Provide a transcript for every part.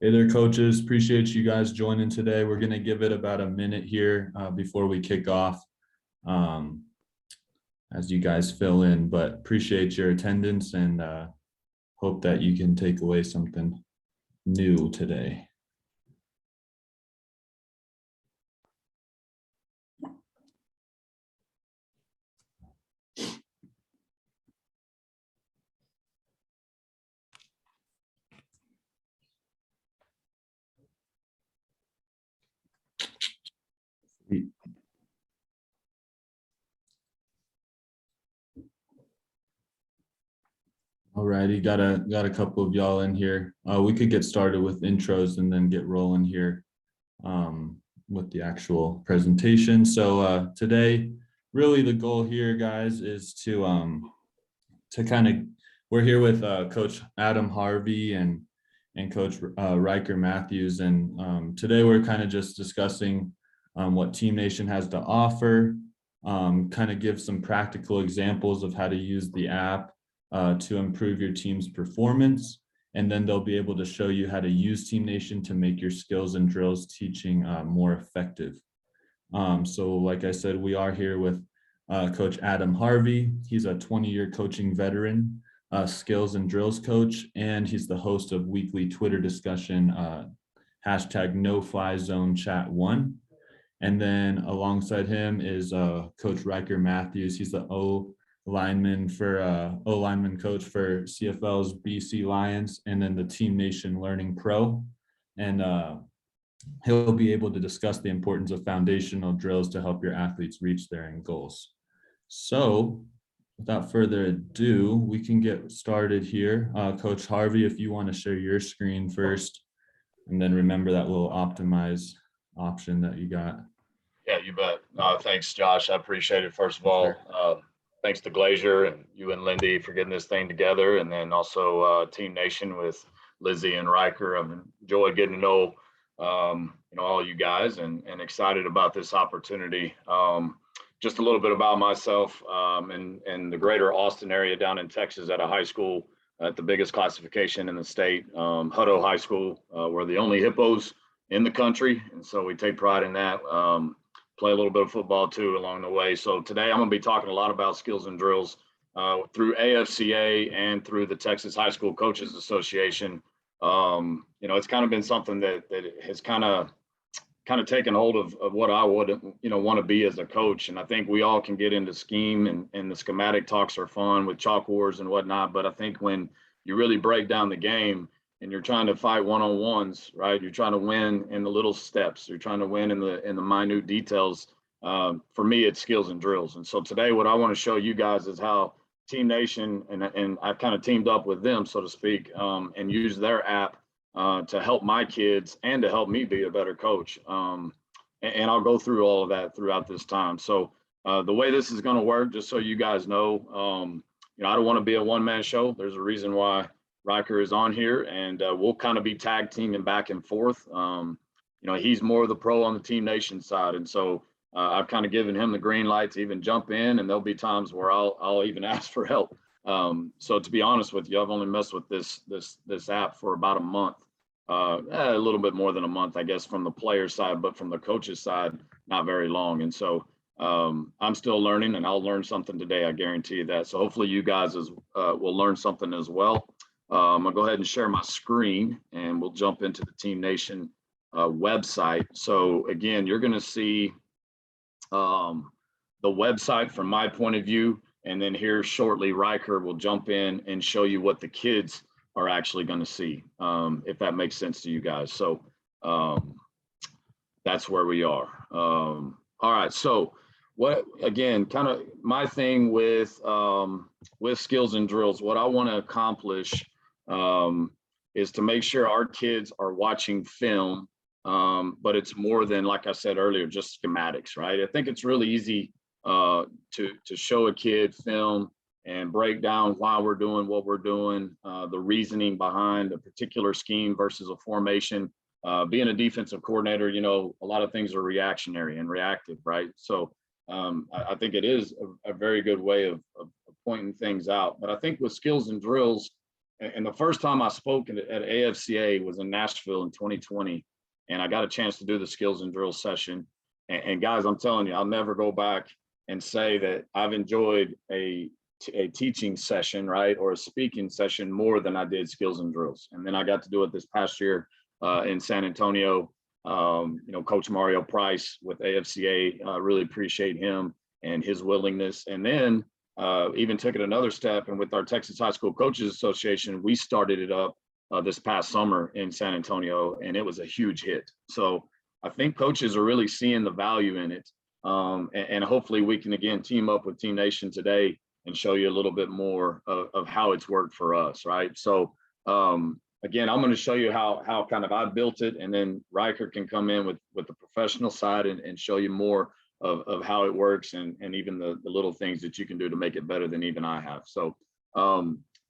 Hey there, coaches. Appreciate you guys joining today. We're going to give it about a minute here before we kick off as you guys fill in, but appreciate your attendance and hope that you can take away something new today. Alrighty, got a couple of y'all in here. We could get started with intros and then get rolling here with the actual presentation. So today, really the goal here, guys, is to kind of, we're here with Coach Adam Harvey and Coach Ryker Mathews, and today we're kind of just discussing what Team Nation has to offer, kind of give some practical examples of how to use the app to improve your team's performance. And then they'll be able to show you how to use Team Nation to make your skills and drills teaching more effective. So like I said, we are here with Coach Adam Harvey. He's a 20-year coaching veteran, skills and drills coach, and he's the host of weekly Twitter discussion, #NoFlyZoneChat1. And then alongside him is Coach Ryker Mathews. He's the O-lineman coach for CFL's BC Lions, and then the Team Nation Learning Pro. And he'll be able to discuss the importance of foundational drills to help your athletes reach their end goals. So without further ado, we can get started here. Coach Harvey, if you want to share your screen first, and then remember that little optimize option that you got. Yeah, you bet. Thanks, Josh. I appreciate it. First of all, thanks to Glazier and you and Lindy for getting this thing together. And then also Team Nation with Lizzie and Ryker. I've enjoyed getting to know, all you guys and excited about this opportunity. Just a little bit about myself in the greater Austin area down in Texas at a high school at the biggest classification in the state, Hutto High School. We're the only hippos in the country. And so we take pride in that. Play a little bit of football too along the way. So today I'm going to be talking a lot about skills and drills through AFCA and through the Texas High School Coaches Association. It's kind of been something that has kind of taken hold of what I would, want to be as a coach. And I think we all can get into scheme and the schematic talks are fun with chalk wars and whatnot. But I think when you really break down the game and you're trying to fight one-on-ones, right? You're trying to win in the little steps. You're trying to win in the minute details. For me, it's skills and drills. And so today, what I want to show you guys is how Team Nation and I've kind of teamed up with them, so to speak, and use their app to help my kids and to help me be a better coach. And I'll go through all of that throughout this time. So the way this is going to work, just so you guys know, I don't want to be a one-man show. There's a reason why Ryker is on here, and we'll kind of be tag teaming back and forth. He's more of the pro on the Team Nation side, and so I've kind of given him the green light to even jump in, and there'll be times where I'll even ask for help. So to be honest with you, I've only messed with this app for about a month, a little bit more than a month, I guess, from the player side, but from the coach's side, not very long. And so I'm still learning, and I'll learn something today. I guarantee you that. So hopefully you guys will learn something as well. I'm gonna go ahead and share my screen and we'll jump into the Team Nation website. So again, you're gonna see the website from my point of view, and then here shortly Ryker will jump in and show you what the kids are actually gonna see, if that makes sense to you guys. So that's where we are. All right, so what, again, kind of my thing with skills and drills, what I want to accomplish is to make sure our kids are watching film, but it's more than, like I said earlier, just schematics, right? I think it's really easy to show a kid film and break down why we're doing what we're doing, the reasoning behind a particular scheme versus a formation. Being a defensive coordinator, a lot of things are reactionary and reactive, right? So I think it is a very good way of pointing things out. But I think with skills and drills, And the first time I spoke at AFCA was in Nashville in 2020. And I got a chance to do the skills and drills session. And guys, I'm telling you, I'll never go back and say that I've enjoyed a teaching session, right, or a speaking session more than I did skills and drills. And then I got to do it this past year in San Antonio. Coach Mario Price with AFCA, really appreciate him and his willingness. And then even took it another step, and with our Texas High School Coaches Association, we started it up this past summer in San Antonio, and it was a huge hit. So I think coaches are really seeing the value in it. And hopefully we can, again, team up with Team Nation today and show you a little bit more of how it's worked for us, right? So again, I'm going to show you how kind of I built it, and then Ryker can come in with the professional side and show you more of how it works, and even the little things that you can do to make it better than even I have. So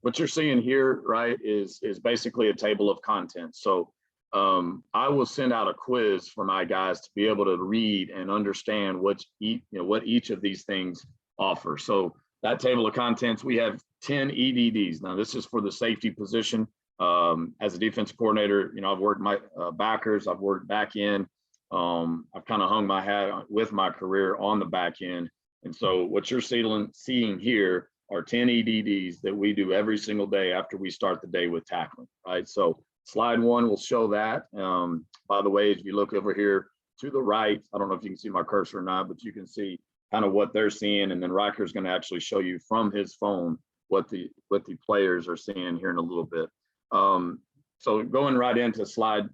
what you're seeing here, right, is basically a table of contents. So I will send out a quiz for my guys to be able to read and understand what each of these things offer. So that table of contents, we have 10 EDDs. Now this is for the safety position. As a defensive coordinator, I've worked my backers, I've worked back end. I've kind of hung my hat with my career on the back end. And so what you're seeing here are 10 EDDs that we do every single day after we start the day with tackling, right? So slide 1 will show that. By the way, as you look over here to the right, I don't know if you can see my cursor or not, but you can see kind of what they're seeing. And then Ryker is going to actually show you from his phone what the players are seeing here in a little bit. So going right into slide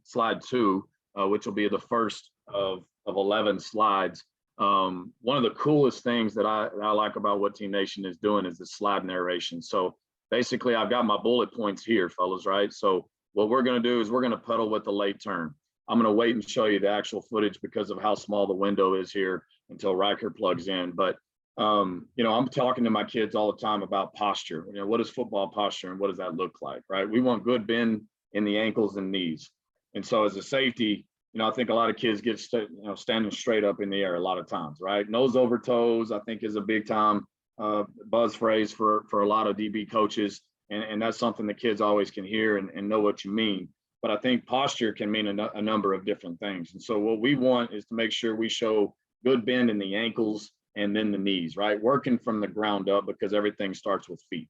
2, which will be the first of 11 slides. One of the coolest things that I like about what Team Nation is doing is the slide narration. So basically I've got my bullet points here, fellas, right? So what we're going to do is we're going to pedal with the late turn. I'm going to wait and show you the actual footage because of how small the window is here until Ryker plugs in. But I'm talking to my kids all the time about posture. What is football posture and what does that look like, right? We want good bend in the ankles and knees. And so as a safety, I think a lot of kids get standing straight up in the air a lot of times, right? Nose over toes, I think, is a big time buzz phrase for a lot of DB coaches. And that's something the kids always can hear and know what you mean. But I think posture can mean a number of different things. And so what we want is to make sure we show good bend in the ankles and then the knees, right? Working from the ground up, because everything starts with feet.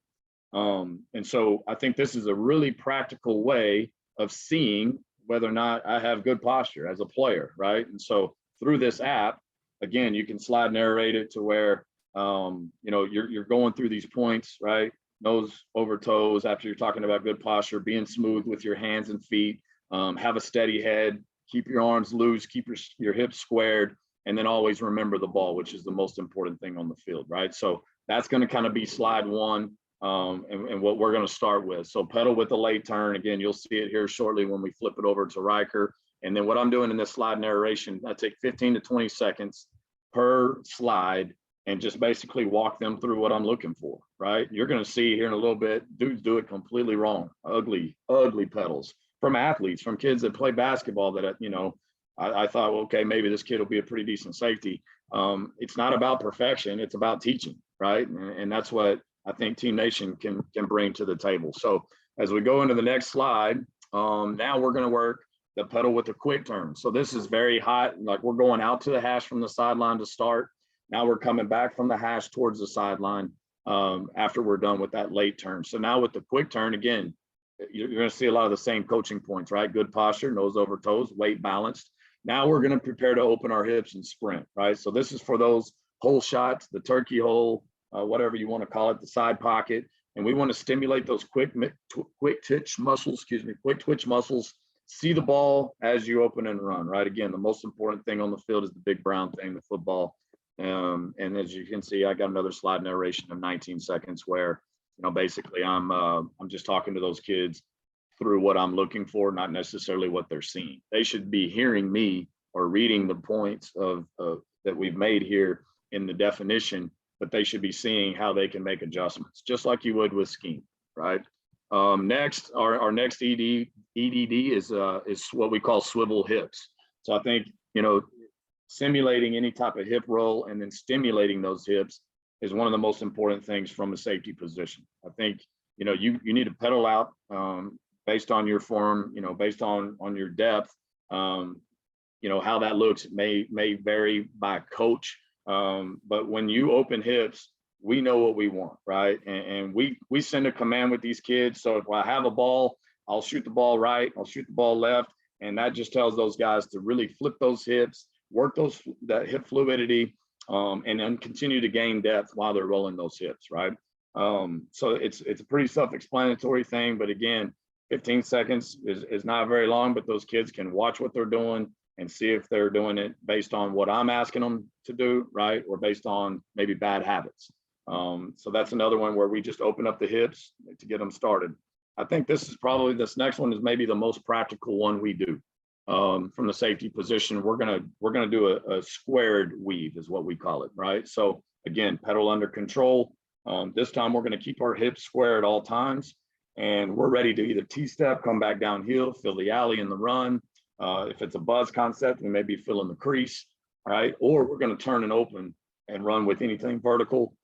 And so I think this is a really practical way of seeing whether or not I have good posture as a player, right? And so through this app, again, you can slide narrate it to where, you're going through these points, right? Nose over toes after you're talking about good posture, being smooth with your hands and feet, have a steady head, keep your arms loose, keep your hips squared, and then always remember the ball, which is the most important thing on the field, right? So that's going to kind of be slide 1 and what we're going to start with. So pedal with the late turn. Again, you'll see it here shortly when we flip it over to Ryker. And then what I'm doing in this slide narration, I take 15 to 20 seconds per slide and just basically walk them through what I'm looking for, right? You're going to see here in a little bit, dudes do it completely wrong. Ugly pedals from athletes, from kids that play basketball that, I thought, well, okay, maybe this kid will be a pretty decent safety. It's not about perfection. It's about teaching, right? And that's what I think Team Nation can bring to the table. So as we go into the next slide, now we're going to work the pedal with a quick turn. So this is very hot. Like we're going out to the hash from the sideline to start. Now we're coming back from the hash towards the sideline after we're done with that late turn. So now with the quick turn, again, you're going to see a lot of the same coaching points, right? Good posture, nose over toes, weight balanced. Now we're going to prepare to open our hips and sprint, right? So this is for those hole shots, the turkey hole, whatever you want to call it, the side pocket. And we want to stimulate those quick twitch muscles, see the ball as you open and run, right? Again, the most important thing on the field is the big brown thing, the football. And as you can see, I got another slide narration of 19 seconds where, basically I'm just talking to those kids through what I'm looking for, not necessarily what they're seeing. They should be hearing me or reading the points of that we've made here in the definition, but they should be seeing how they can make adjustments, just like you would with scheme, right? Next, our next EDD is what we call swivel hips. So I think, simulating any type of hip roll and then stimulating those hips is one of the most important things from a safety position. I think you need to pedal out based on your form, based on your depth. How that looks may vary by coach. But when you open hips, we know what we want, right? And we send a command with these kids. So if I have a ball, I'll shoot the ball right, I'll shoot the ball left. And that just tells those guys to really flip those hips, work that hip fluidity, and then continue to gain depth while they're rolling those hips, right? So it's a pretty self-explanatory thing, but again, 15 seconds is not very long, but those kids can watch what they're doing and see if they're doing it based on what I'm asking them to do, right? Or based on maybe bad habits. So that's another one where we just open up the hips to get them started. I think this next one is maybe the most practical one we do. From the safety position, we're gonna do a squared weave is what we call it, right? So again, pedal under control. This time we're gonna keep our hips square at all times, and we're ready to either T-step, come back downhill, fill the alley in the run. If it's a buzz concept, we may be filling the crease, right? Or we're gonna turn and open and run with anything vertical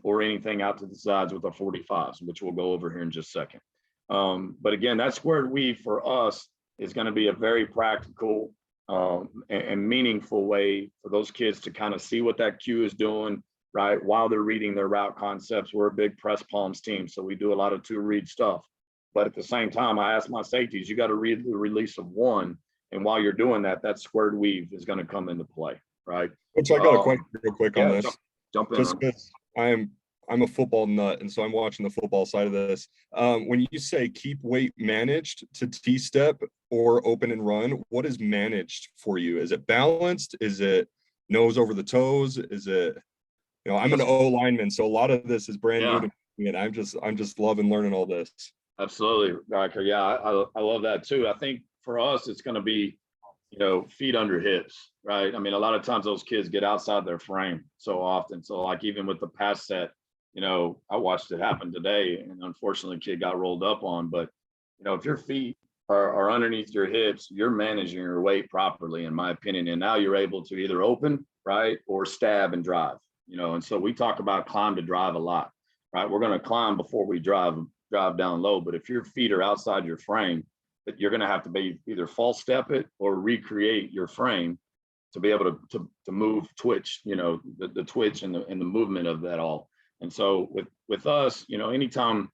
or anything out to the sides with our 45s, which we'll go over here in just a second. But again, that squared weave for us is going to be a very practical and meaningful way for those kids to kind of see what that cue is doing, right? While they're reading their route concepts. We're a big press palms team, so we do a lot of two read stuff. But at the same time, I ask my safeties, you got to read the release of one. And while you're doing that, that squared weave is going to come into play, right? Which I got a question real quick on this. Jump in. Just because I'm a football nut, and so I'm watching the football side of this. When you say keep weight managed to T-step or open and run, what is managed for you? Is it balanced? Is it nose over the toes? Is it, I'm an O lineman, so a lot of this is brand new to me, and I'm just loving learning all this. Absolutely, Ryker. Yeah, I love that too. I think for us, it's going to be, feet under hips, right? I mean, a lot of times those kids get outside their frame so often. So like even with the pass set, I watched it happen today, and unfortunately the kid got rolled up on. But, if your feet are underneath your hips, you're managing your weight properly, in my opinion. And now you're able to either open, right, or stab and drive, and so we talk about climb to drive a lot, right? We're going to climb before we drive down low. But if your feet are outside your frame, that you're going to have to be either false step it or recreate your frame to be able to move, twitch, the twitch and the movement of that all. And so with us, anytime,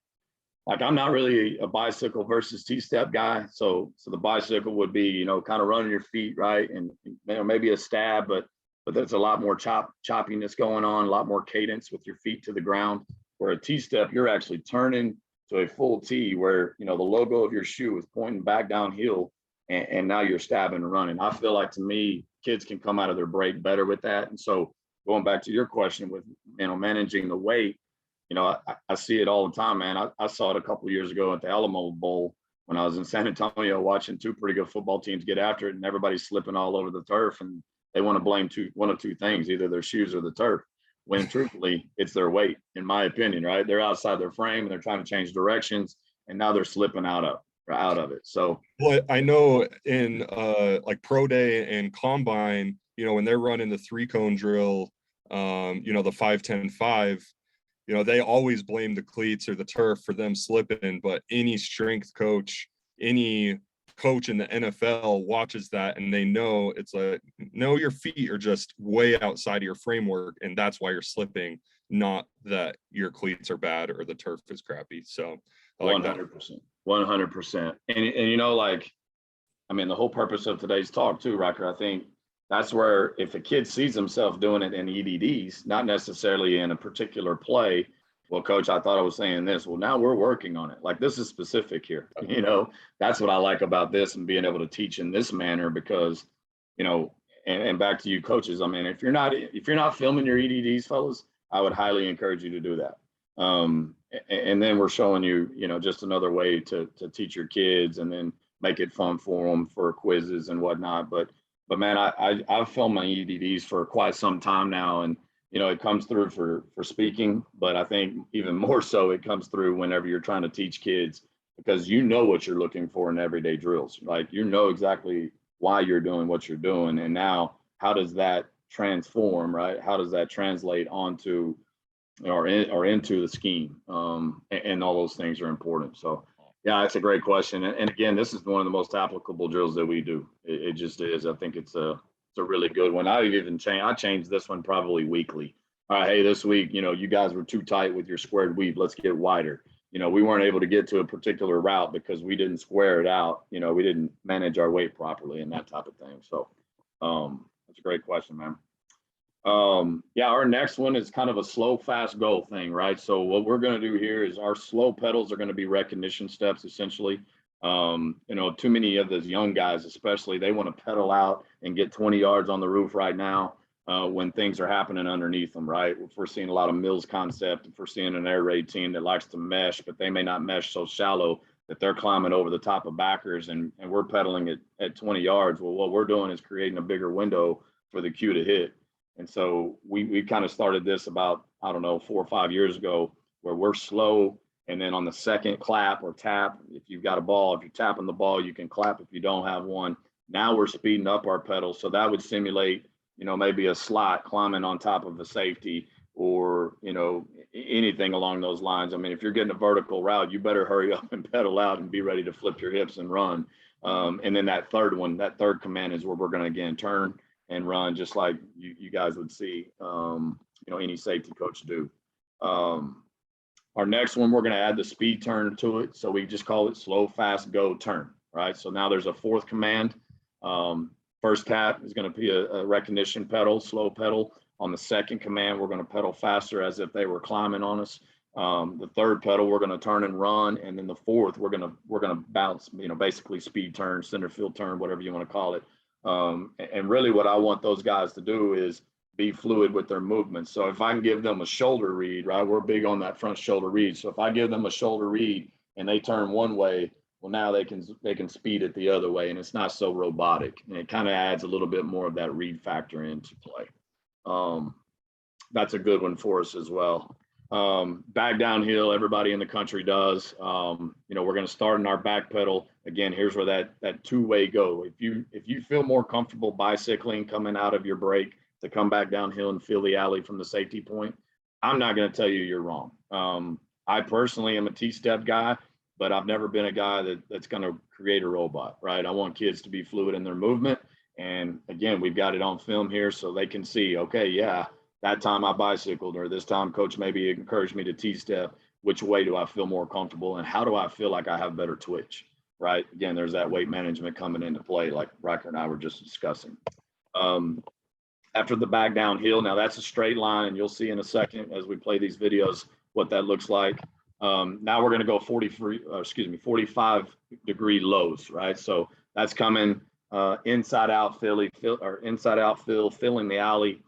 like I'm not really a bicycle versus T-step guy. So the bicycle would be, kind of running your feet, right? And maybe a stab, but there's a lot more choppiness going on, a lot more cadence with your feet to the ground. Where a T-step, you're actually turning to a full T where, the logo of your shoe is pointing back downhill, and now you're stabbing and running. I feel like, to me, kids can come out of their break better with that. And so going back to your question with, managing the weight, I see it all the time, man. I saw it a couple of years ago at the Alamo Bowl when I was in San Antonio watching two pretty good football teams get after it, and everybody's slipping all over the turf, and they want to blame one of two things, either their shoes or the turf. When truthfully, it's their weight, in my opinion, right? They're outside their frame and they're trying to change directions, and now they're slipping out of it. So, well, I know in like pro day and combine, when they're running the 3-cone drill, the 5-10-5, they always blame the cleats or the turf for them slipping. But any strength coach, any coach in the NFL watches that, and they know it's like, no, your feet are just way outside of your framework, and that's why you're slipping, not that your cleats are bad or the turf is crappy. So I like 100%. And the whole purpose of today's talk too, Ryker, I think that's where if a kid sees himself doing it in EDDs, not necessarily in a particular play, well, coach, I thought I was saying this. Well, now we're working on it. Like, this is specific here. That's what I like about this and being able to teach in this manner, because, and back to you coaches. I mean, if you're not filming your EDDs, fellas, I would highly encourage you to do that. And then we're showing you, just another way to teach your kids, and then make it fun for them for quizzes and whatnot. But man, I've filmed my EDDs for quite some time now, and it comes through for speaking, but I think even more so it comes through whenever you're trying to teach kids, because what you're looking for in everyday drills. Like, exactly why you're doing what you're doing, and now how does that transform, right? How does that translate onto or into the scheme. And all those things are important. So yeah, that's a great question. And again, this is one of the most applicable drills that we do. It just is. I think it's a really good one. I changed this one probably weekly. All right, hey, this week, you guys were too tight with your squared weave. Let's get wider. We weren't able to get to a particular route because we didn't square it out. We didn't manage our weight properly and that type of thing. So that's a great question, man. Yeah, our next one is kind of a slow, fast go thing, right? So what we're going to do here is our slow pedals are going to be recognition steps, essentially. Too many of those young guys, especially, they want to pedal out and get 20 yards on the roof right now when things are happening underneath them, right? If we're seeing a lot of Mills concept, if we're seeing an air raid team that likes to mesh, but they may not mesh so shallow that they're climbing over the top of backers and we're pedaling at 20 yards. Well, what we're doing is creating a bigger window for the cue to hit. And so we kind of started this about, 4 or 5 years ago, where we're slow. And then on the second clap or tap, if you've got a ball, if you're tapping the ball, you can clap if you don't have one. Now we're speeding up our pedals. So that would simulate, maybe a slot climbing on top of a safety or, anything along those lines. I mean, if you're getting a vertical route, you better hurry up and pedal out and be ready to flip your hips and run. And then that third command is where we're going to, again, turn and run just like you guys would see, any safety coach do. Our next one, we're going to add the speed turn to it. So we just call it slow, fast, go, turn, right? So now there's a fourth command. First tap is going to be a recognition pedal, slow pedal. On the second command, we're going to pedal faster as if they were climbing on us. The third pedal, we're going to turn and run. And then the fourth, we're going to bounce, basically speed turn, center field turn, whatever you want to call it. And really what I want those guys to do is be fluid with their movements. So if I can give them a shoulder read, right, we're big on that front shoulder read. So if I give them a shoulder read and they turn one way, well, now they can speed it the other way, and it's not so robotic, and it kind of adds a little bit more of that read factor into play. That's a good one for us as well. Back downhill, everybody in the country does. We're going to start in our back pedal. Again, here's where that two-way go. If you feel more comfortable bicycling coming out of your break to come back downhill and feel the alley from the safety point, I'm not going to tell you you're wrong. I personally am a T-step guy, but I've never been a guy that's going to create a robot, right? I want kids to be fluid in their movement. And again, we've got it on film here so they can see, okay, yeah, that time I bicycled, or this time coach maybe encouraged me to T-step. Which way do I feel more comfortable, and how do I feel like I have better twitch, right? Again, there's that weight management coming into play like Ryker and I were just discussing. After the back downhill, now that's a straight line, and you'll see in a second as we play these videos what that looks like. Now we're going to go 45 degree lows, right? So that's coming inside out filling the alley.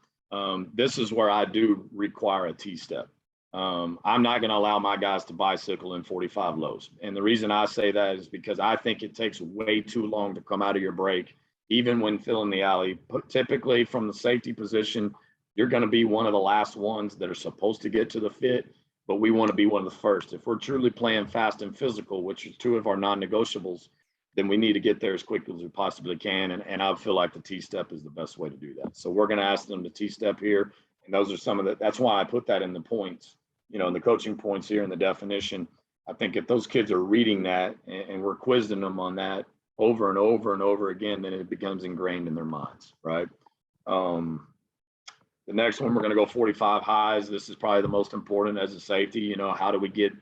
This is where I do require a T-step. I'm not going to allow my guys to bicycle in 45 lows. And the reason I say that is because I think it takes way too long to come out of your break, even when filling the alley. Typically from the safety position, you're going to be one of the last ones that are supposed to get to the fit, but we want to be one of the first. If we're truly playing fast and physical, which are two of our non-negotiables, then we need to get there as quickly as we possibly can. And I feel like the T-step is the best way to do that. So we're going to ask them to T-step here. And those are some of the, that's why I put that in the points, in the coaching points here in the definition. I think if those kids are reading that and we're quizzing them on that over and over and over again, then it becomes ingrained in their minds, right? The next one, we're going to go 45 highs. This is probably the most important as a safety. How do we get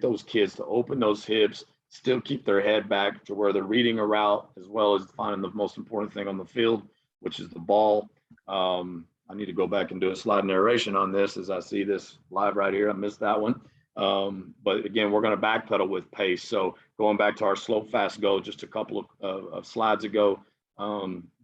those kids to open those hips, still keep their head back to where they're reading a route, as well as finding the most important thing on the field, which is the ball. I need to go back and do a slide narration on this as I see this live right here. I missed that one. But again, we're going to backpedal with pace. So going back to our slow, fast go just a couple of slides ago,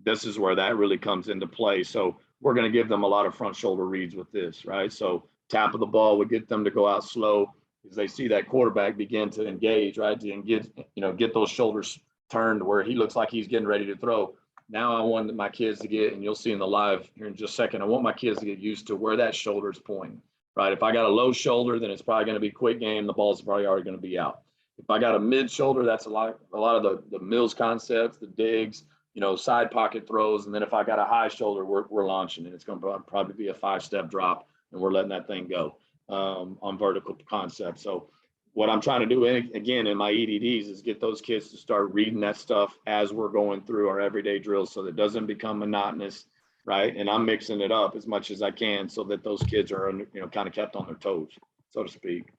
this is where that really comes into play. So we're going to give them a lot of front shoulder reads with this, right? So tap of the ball would get them to go out slow as they see that quarterback begin to engage, right? And get those shoulders turned where he looks like he's getting ready to throw. Now I want my kids to get, and you'll see in the live here in just a second, I want my kids to get used to where that shoulder is pointing, right? If I got a low shoulder, then it's probably going to be quick game. The ball's probably already going to be out. If I got a mid shoulder, that's a lot of the Mills concepts, the digs, side pocket throws. And then if I got a high shoulder, we're launching, and it's going to probably be a 5-step drop and we're letting that thing go on vertical concept. So what I'm trying to do, again, in my EDDs is get those kids to start reading that stuff as we're going through our everyday drills so that it doesn't become monotonous, right? And I'm mixing it up as much as I can so that those kids are, kind of kept on their toes, so to speak.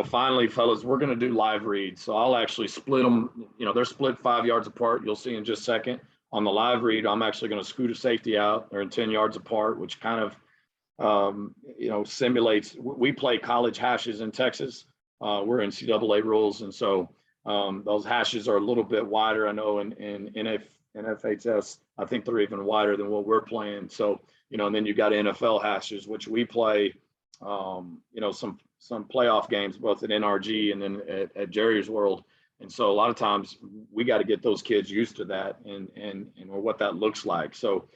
Finally, fellas, we're going to do live reads. So I'll actually split them. They're split 5 yards apart. You'll see in just a second. On the live read, I'm actually going to scoot a safety out. They're in 10 yards apart, which kind of, simulates. We play college hashes in Texas. We're NCAA rules. And so those hashes are a little bit wider. I know in NFHS, I think they're even wider than what we're playing. So, and then you got NFL hashes, which we play, some playoff games, both at NRG and then at Jerry's World. And so a lot of times we got to get those kids used to that and what that looks like. So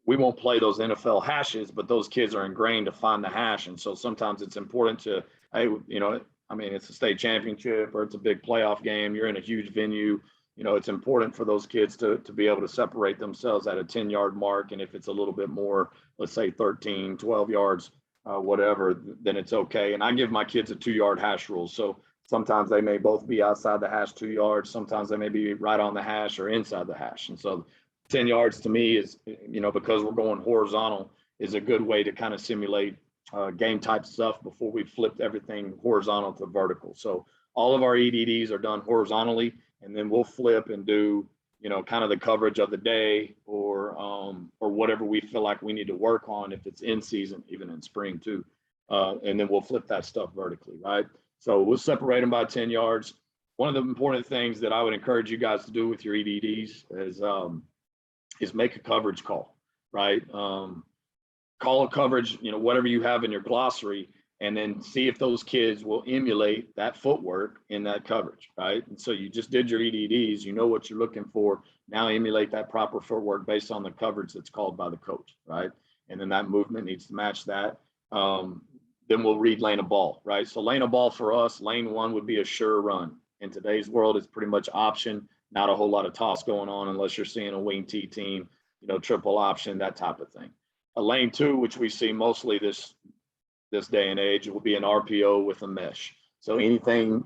we won't play those NFL hashes, but those kids are ingrained to find the hash. And so sometimes it's important to, hey, it's a state championship or it's a big playoff game. You're in a huge venue. It's important for those kids to be able to separate themselves at a 10-yard mark. And if it's a little bit more, let's say 13, 12 yards, whatever, then it's okay. And I give my kids a 2-yard hash rule. So sometimes they may both be outside the hash 2 yards. Sometimes they may be right on the hash or inside the hash. And so 10 yards to me is, because we're going horizontal, is a good way to kind of simulate game type stuff before we flipped everything horizontal to vertical. So all of our EDDs are done horizontally, and then we'll flip and do, kind of the coverage of the day or whatever we feel like we need to work on if it's in season, even in spring too. And then we'll flip that stuff vertically, right? So we'll separate them by 10 yards. One of the important things that I would encourage you guys to do with your EDDs is make a coverage call, right? Call a coverage, whatever you have in your glossary, and then see if those kids will emulate that footwork in that coverage, right? And so you just did your EDDs, you know what you're looking for. Now emulate that proper footwork based on the coverage that's called by the coach, right? And then that movement needs to match that. Then we'll read lane of ball, right? So lane of ball for us, lane 1 would be a sure run. In today's world, it's pretty much option, not a whole lot of toss going on unless you're seeing a wing T team, triple option, that type of thing. A lane 2, which we see mostly this day and age, it will be an RPO with a mesh. So anything,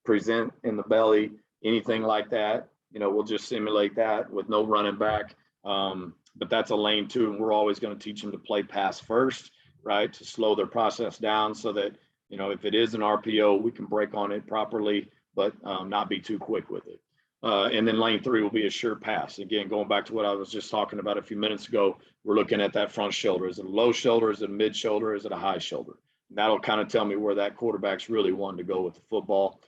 present in the belly, anything like that, we'll just simulate that with no running back. But that's a lane 2, and we're always going to teach them to play pass first, right? To slow their process down so that, if it is an RPO, we can break on it properly, but not be too quick with it. And then lane 3 will be a sure pass. Again, going back to what I was just talking about a few minutes ago, we're looking at that front shoulder. Is it a low shoulder? Is it a mid shoulder? Is it a high shoulder? And that'll kind of tell me where that quarterback's really wanting to go with the football.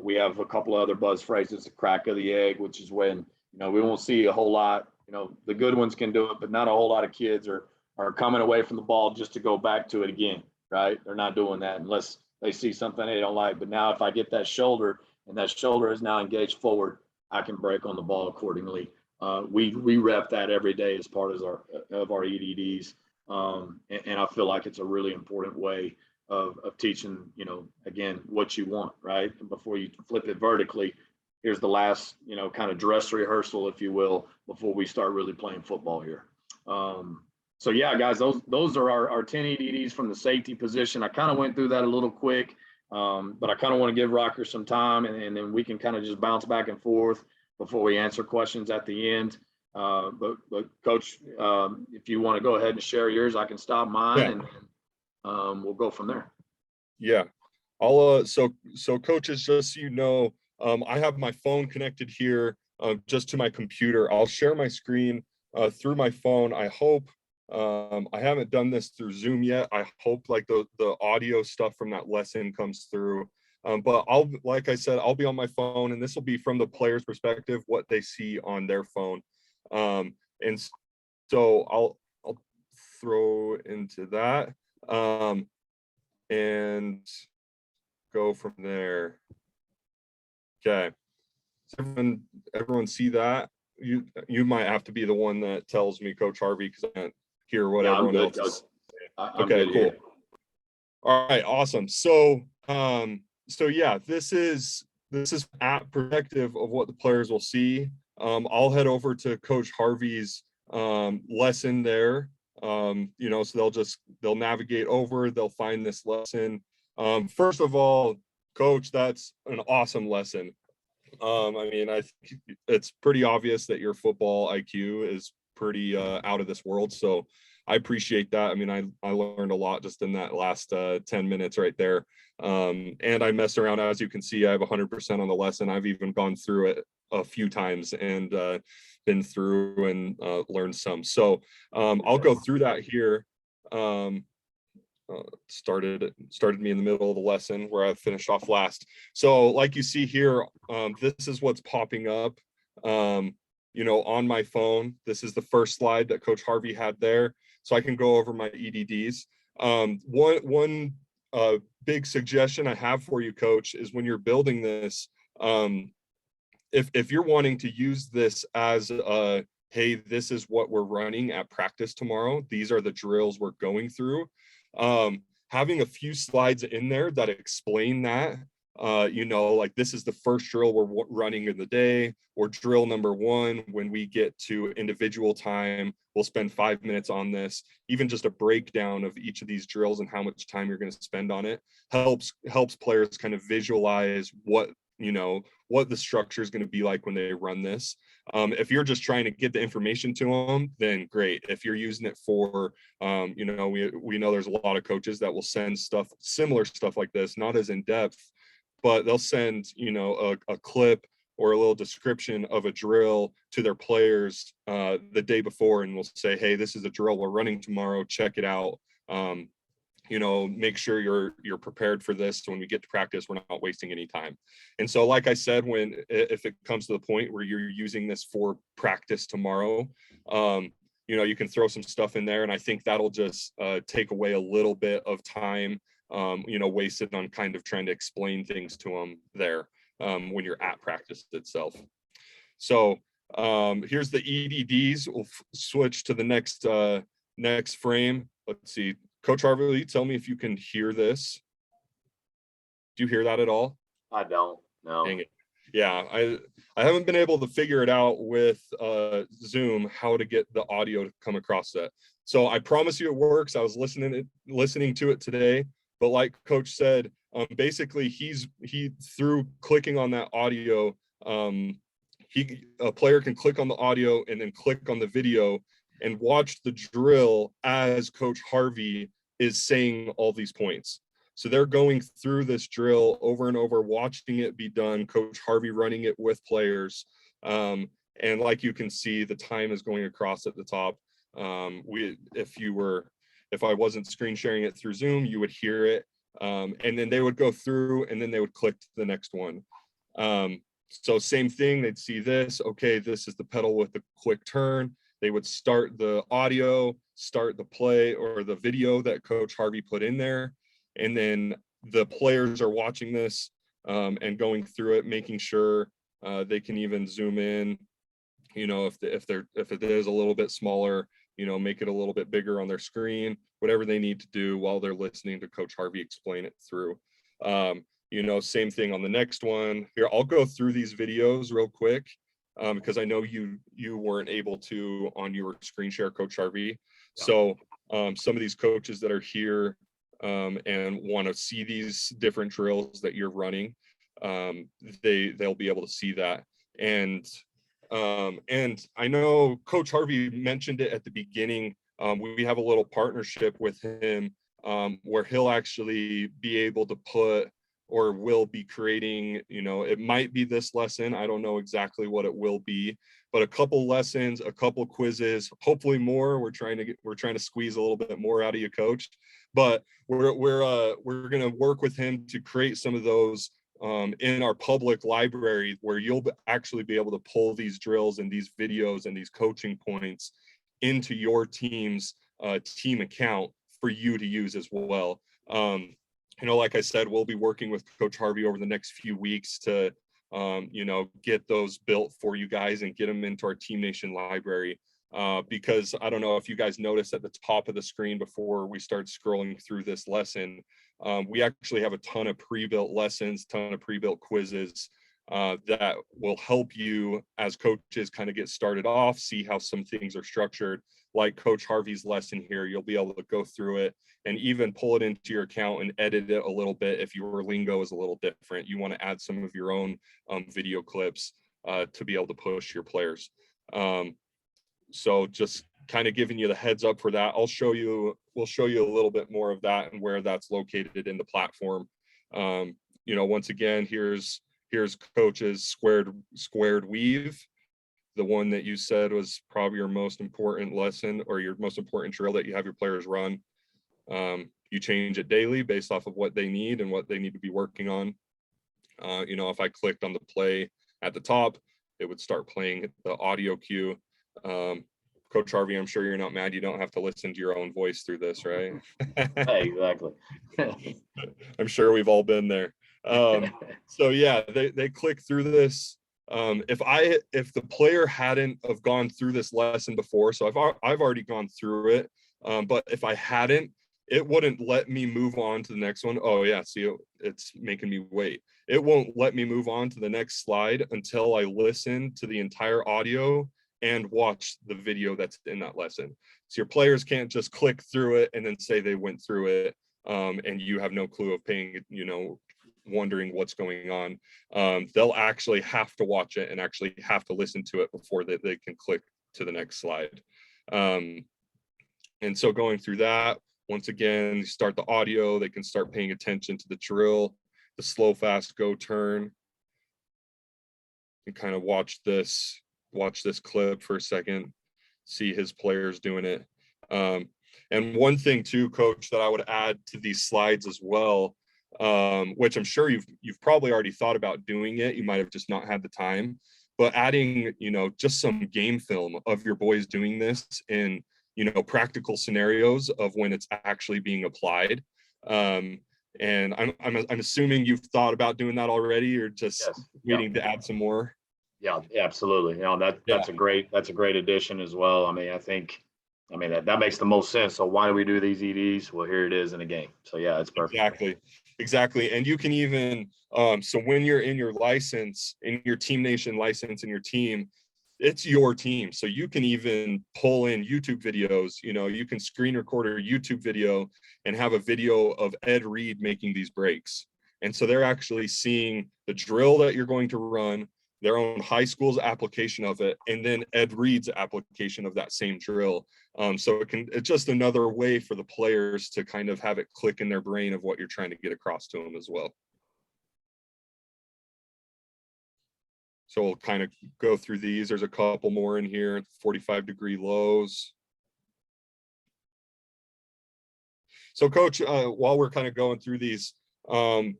We have a couple of other buzz phrases, the crack of the egg, which is when, we won't see a whole lot. The good ones can do it, but not a whole lot of kids are coming away from the ball just to go back to it again, right? They're not doing that unless they see something they don't like. But now if I get that shoulder and that shoulder is now engaged forward, I can break on the ball accordingly. We rep that every day as part of our EDDs. And I feel like it's a really important way of teaching, again, what you want, right? And before you flip it vertically, here's the last, kind of dress rehearsal, if you will, before we start really playing football here. So yeah, guys, those are our 10 EDDs from the safety position. I kind of went through that a little quick, but I kind of want to give Ryker some time, and then we can kind of just bounce back and forth before we answer questions at the end. But Coach, if you want to go ahead and share yours, I can stop mine, and we'll go from there. Yeah, I'll so coaches, just so you know, I have my phone connected here just to my computer. I'll share my screen through my phone. I hope I haven't done this through Zoom yet. I hope like the audio stuff from that lesson comes through. But like I said, I'll be on my phone, and this will be from the player's perspective, what they see on their phone. And so I'll throw into that and go from there. Okay. Does everyone see that? You might have to be the one that tells me, Coach Harvey, because I can't hear what everyone else is. Okay, cool. Here. All right, awesome. So yeah, this is at perspective of what the players will see. I'll head over to Coach Harvey's lesson there So they'll navigate over, they'll find this lesson. First of all, coach, that's an awesome lesson. I think it's pretty obvious that your football IQ is pretty out of this world. So I appreciate that. I learned a lot just in that last 10 minutes right there. And I messed around. As you can see, I have 100% on the lesson. I've even gone through it a few times and been through and learned some. So I'll go through that here. Started me in the middle of the lesson where I finished off last. So like you see here, this is what's popping up, on my phone. This is the first slide that Coach Harvey had there. So I can go over my EDDs. One big suggestion I have for you, Coach, is when you're building this, if you're wanting to use this as hey, this is what we're running at practice tomorrow, these are the drills we're going through, having a few slides in there that explain that, like this is the first drill we're running in the day, or drill number 1, when we get to individual time, we'll spend 5 minutes on this. Even just a breakdown of each of these drills and how much time you're going to spend on it helps players kind of visualize what the structure is going to be like when they run this. If you're just trying to get the information to them, then great. If you're using it for, we know there's a lot of coaches that will send similar stuff like this, not as in depth, but they'll send, a clip or a little description of a drill to their players the day before, and we'll say, hey, this is a drill we're running tomorrow, check it out. Make sure you're prepared for this. So when we get to practice, we're not wasting any time. And so, like I said, if it comes to the point where you're using this for practice tomorrow, you can throw some stuff in there. And I think that'll just take away a little bit of time, wasted on kind of trying to explain things to them there when you're at practice itself. So here's the EDDs. We'll switch to the next frame. Let's see. Coach Harvey, tell me if you can hear this. Do you hear that at all? I don't. No. Dang it. Yeah, I haven't been able to figure it out with Zoom how to get the audio to come across that. So I promise you it works. I was listening to it today, but like Coach said, basically he through clicking on that audio, a player can click on the audio and then click on the video and watch the drill as Coach Harvey is saying all these points. So they're going through this drill over and over, watching it be done, Coach Harvey running it with players. And like you can see, the time is going across at the top. If I wasn't screen sharing it through Zoom, you would hear it. And then they would go through and then they would click to the next one. So same thing, they'd see this, okay, this is the pedal with the quick turn. They would start the audio, start the play or the video that Coach Harvey put in there. And then the players are watching this and going through it, making sure they can even zoom in, if it is a little bit smaller, make it a little bit bigger on their screen, whatever they need to do while they're listening to Coach Harvey explain it through. Same thing on the next one. Here, I'll go through these videos real quick. Because I know you weren't able to on your screen share, Coach Harvey. Yeah. So some of these coaches that are here and want to see these different drills that you're running, they'll be able to see that. And I know Coach Harvey mentioned it at the beginning. We have a little partnership with him where he'll actually be able to put, or will be creating, it might be this lesson. I don't know exactly what it will be, but a couple lessons, a couple quizzes, hopefully more. We're trying to squeeze a little bit more out of you, Coach. But we're going to work with him to create some of those in our public library, where you'll actually be able to pull these drills and these videos and these coaching points into your team's team account for you to use as well. Like I said, we'll be working with Coach Harvey over the next few weeks to, get those built for you guys and get them into our Team Nation library. Because I don't know if you guys noticed at the top of the screen before we start scrolling through this lesson, we actually have a ton of pre-built lessons, ton of pre-built quizzes that will help you as coaches kind of get started off, see how some things are structured. Like Coach Harvey's lesson here, you'll be able to go through it and even pull it into your account and edit it a little bit. If your lingo is a little different, you want to add some of your own video clips to be able to push your players. So just kind of giving you the heads up for that. We'll show you a little bit more of that and where that's located in the platform. You know, once again, here's Coach's squared weave, the one that you said was probably your most important lesson or your most important drill that you have your players run. You change it daily based off of what they need and what they need to be working on. You know, if I clicked on the play at the top, it would start playing the audio cue. Coach Harvey, I'm sure you're not mad you don't have to listen to your own voice through this, right? Exactly. I'm sure we've all been there. So yeah, they click through this. If the player hadn't have gone through this lesson before, so I've already gone through it, but if I hadn't, it wouldn't let me move on to the next one. Oh yeah, see, it's making me wait. It won't let me move on to the next slide until I listen to the entire audio and watch the video that's in that lesson. So your players can't just click through it and then say they went through it, and you have no clue of paying, you know, wondering what's going on. They'll actually have to watch it and actually have to listen to it before they can click to the next slide. And so going through that, once again, you start the audio, they can start paying attention to the drill, the slow, fast, go, turn. And kind of watch this clip for a second, see his players doing it. And one thing too, Coach, that I would add to these slides as well, which I'm sure you've probably already thought about doing it, you might have just not had the time, but adding, you know, just some game film of your boys doing this in, you know, practical scenarios of when it's actually being applied. And I'm assuming you've thought about doing that already, or just waiting to add some more. Yeah, absolutely. You know, that's a great addition as well. I mean, that makes the most sense. So why do we do these EDs? Well, here it is in a game. So yeah, it's perfect. Exactly. And you can even, so when you're in your license, in your Team Nation license, in your team, it's your team. So you can even pull in YouTube videos, you know, you can screen record a YouTube video and have a video of Ed Reed making these breaks. And so they're actually seeing the drill that you're going to run, their own high school's application of it, and then Ed Reed's application of that same drill. So it's just another way for the players to kind of have it click in their brain of what you're trying to get across to them as well. So we'll kind of go through these. There's a couple more in here, 45-degree lows. So Coach, while we're kind of going through these, a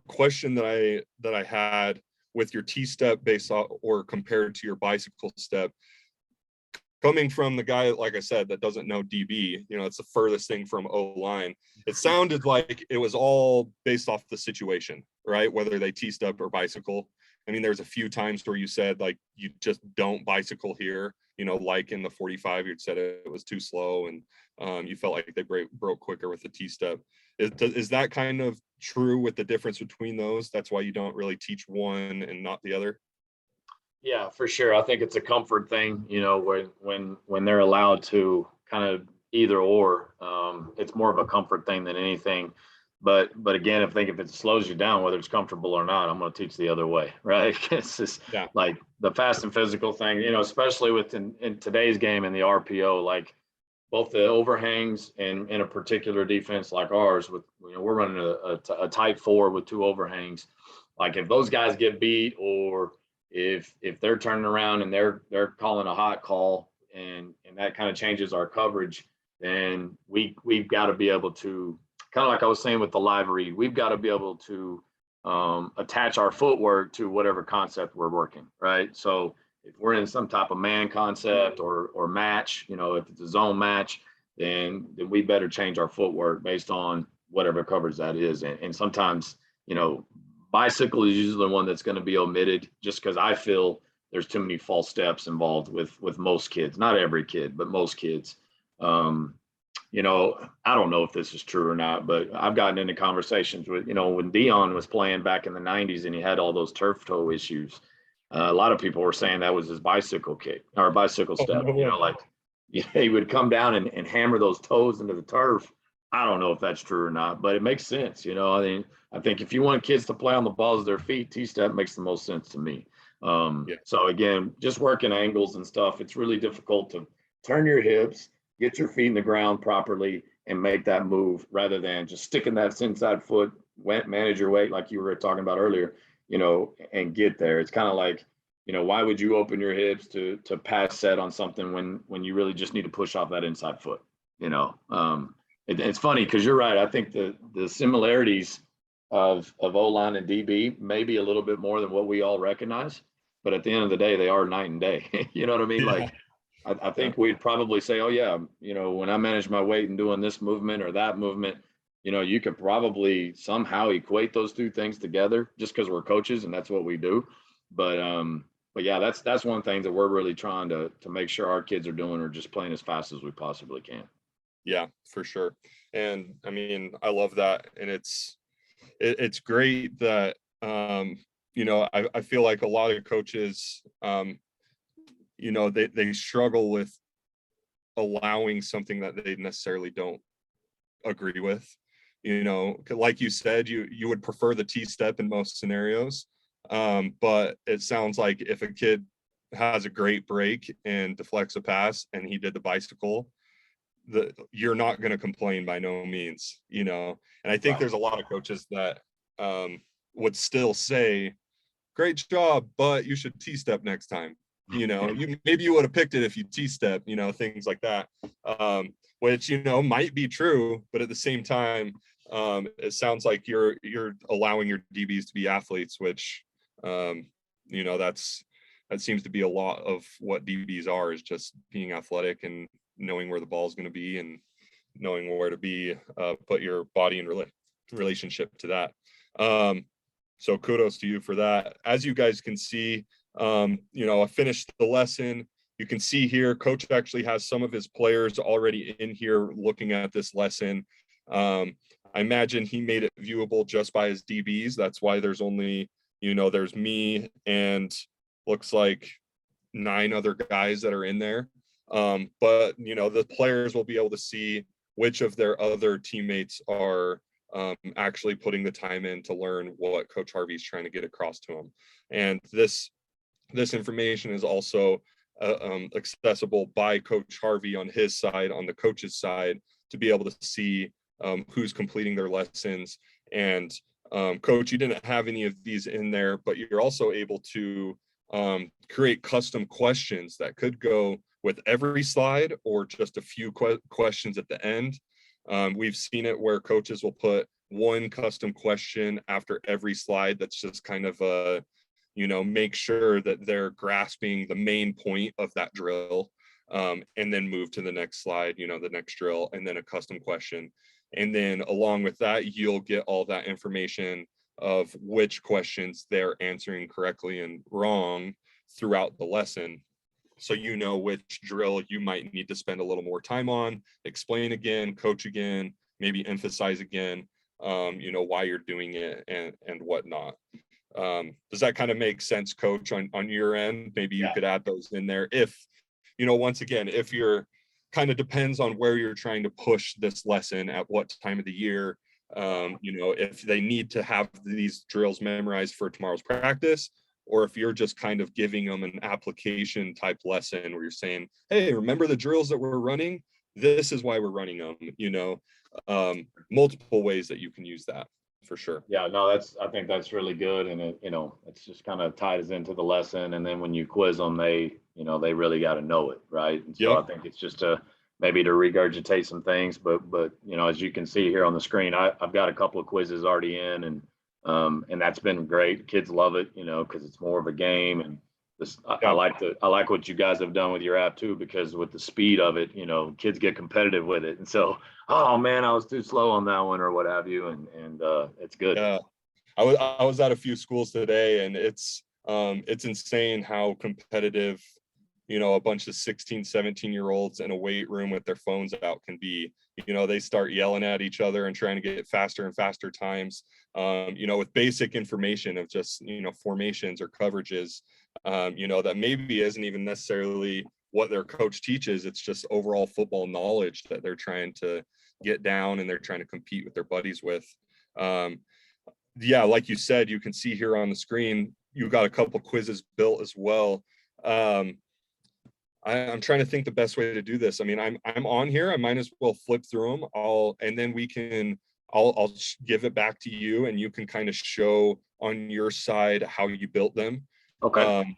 question that I had with your T-step based on, or compared to your bicycle step, coming from the guy, like I said, that doesn't know DB, you know, it's the furthest thing from O-line. It sounded like it was all based off the situation, right? Whether they T-step or bicycle. I mean, there's a few times where you said like, you just don't bicycle here, you know, like in the 45, you said it was too slow and you felt like they broke quicker with the T-step. Is that kind of true with the difference between those? That's why you don't really teach one and not the other? Yeah, for sure. I think it's a comfort thing, you know, when they're allowed to kind of either or, it's more of a comfort thing than anything. But again, if it slows you down, whether it's comfortable or not, I'm going to teach the other way, right? It's just like the fast and physical thing, you know, especially in today's game in the RPO, like both the overhangs and in a particular defense like ours, with, you know, we're running a tight four with two overhangs. Like if those guys get beat, or if they're turning around and they're calling a hot call and that kind of changes our coverage, then we've got to be able to, kind of like I was saying with the live read, we've got to be able to attach our footwork to whatever concept we're working, right? So if we're in some type of man concept or match, you know, if it's a zone match, then we better change our footwork based on whatever coverage that is. And sometimes, you know, bicycle is usually the one that's going to be omitted, just because I feel there's too many false steps involved with most kids. Not every kid, but most kids. I don't know if this is true or not, but I've gotten into conversations with, when Dion was playing back in the 90s and he had all those turf toe issues, a lot of people were saying that was his bicycle kick or bicycle Oh, step, no way. like he would come down and hammer those toes into the turf. I don't know if that's true or not, but it makes sense. I think if you want kids to play on the balls of their feet, T-step makes the most sense to me. Yeah. So again, just working angles and stuff, it's really difficult to turn your hips, get your feet in the ground properly, and make that move rather than just sticking that inside foot, manage your weight like you were talking about earlier, and get there. It's kind of like, why would you open your hips to pass set on something when you really just need to push off that inside foot? It's funny because you're right. I think the similarities of O-line and DB may be a little bit more than what we all recognize, but at the end of the day, they are night and day. You know what I mean? Yeah. Like, I think we'd probably say, oh yeah, when I manage my weight and doing this movement or that movement, you could probably somehow equate those two things together just because we're coaches and that's what we do. But yeah, that's one thing that we're really trying to make sure our kids are doing, or just playing as fast as we possibly can. Yeah, for sure. And I mean, I love that. And it's great that, I feel like a lot of coaches, they struggle with allowing something that they necessarily don't agree with. Like you said, you would prefer the T-step in most scenarios. But it sounds like if a kid has a great break and deflects a pass and he did the bicycle, you're not going to complain by no means, and I think there's a lot of coaches that would still say, great job, but you should T-step next time. Maybe you would have picked it if you T-step, things like that, which might be true, but at the same time, it sounds like you're allowing your DBs to be athletes, which that seems to be a lot of what DBs are, is just being athletic and knowing where the ball is going to be and knowing where to be, put your body in relationship to that. So kudos to you for that. As you guys can see, I finished the lesson. You can see here, coach actually has some of his players already in here looking at this lesson. I imagine he made it viewable just by his DBs. That's why there's only, there's me and looks like 9 other guys that are in there. But the players will be able to see which of their other teammates are actually putting the time in to learn what Coach Harvey's trying to get across to them. And this information is also accessible by Coach Harvey on his side, on the coach's side, to be able to see who's completing their lessons. And Coach, you didn't have any of these in there, but you're also able to create custom questions that could go with every slide or just a few questions at the end. We've seen it where coaches will put one custom question after every slide that's just kind of make sure that they're grasping the main point of that drill, and then move to the next slide, the next drill, and then a custom question. And then along with that, you'll get all that information of which questions they're answering correctly and wrong throughout the lesson. So which drill you might need to spend a little more time on, explain again, coach again, maybe emphasize again, why you're doing it and whatnot. Does that kind of make sense, Coach, on your end? Maybe you could add those in there if, once again, if you're kind of depends on where you're trying to push this lesson at what time of the year, if they need to have these drills memorized for tomorrow's practice, or if you're just kind of giving them an application type lesson where you're saying, hey, remember the drills that we're running? This is why we're running them, multiple ways that you can use that for sure. Yeah, no, I think that's really good. And it's just kind of ties into the lesson. And then when you quiz them, they really got to know it. Right. And so I think it's just maybe to regurgitate some things, but as you can see here on the screen, I've got a couple of quizzes already in, and that's been great. Kids love it, because it's more of a game. And I like what you guys have done with your app too, because with the speed of it, kids get competitive with it. And so, oh man, I was too slow on that one or what have you. And it's good. Yeah. I was at a few schools today, and it's insane how competitive, a bunch of 16, 17-year-olds in a weight room with their phones out can be. they start yelling at each other and trying to get faster and faster times, with basic information of just, formations or coverages, that maybe isn't even necessarily what their coach teaches. It's just overall football knowledge that they're trying to get down and they're trying to compete with their buddies with. Yeah, like you said, you can see here on the screen, you've got a couple quizzes built as well. I'm trying to think the best way to do this. I mean, I'm on here. I might as well flip through them. I'll give it back to you, and you can kind of show on your side how you built them. Okay.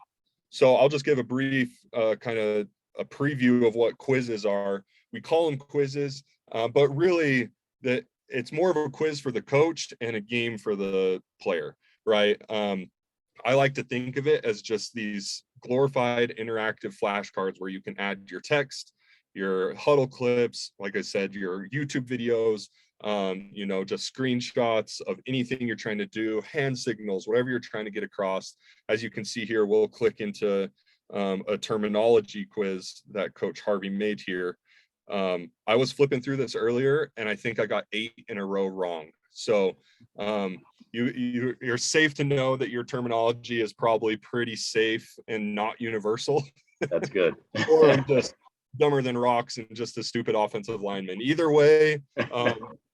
So I'll just give a brief kind of a preview of what quizzes are. We call them quizzes, but really that it's more of a quiz for the coach and a game for the player, right? I like to think of it as just these glorified interactive flashcards where you can add your text, your huddle clips, like I said, your YouTube videos, just screenshots of anything you're trying to do, hand signals, whatever you're trying to get across. As you can see here, we'll click into a terminology quiz that Coach Harvey made here. I was flipping through this earlier, and I think I got 8 in a row wrong. So you're safe to know that your terminology is probably pretty safe and not universal. That's good. Or I'm just dumber than rocks and just a stupid offensive lineman. Either way,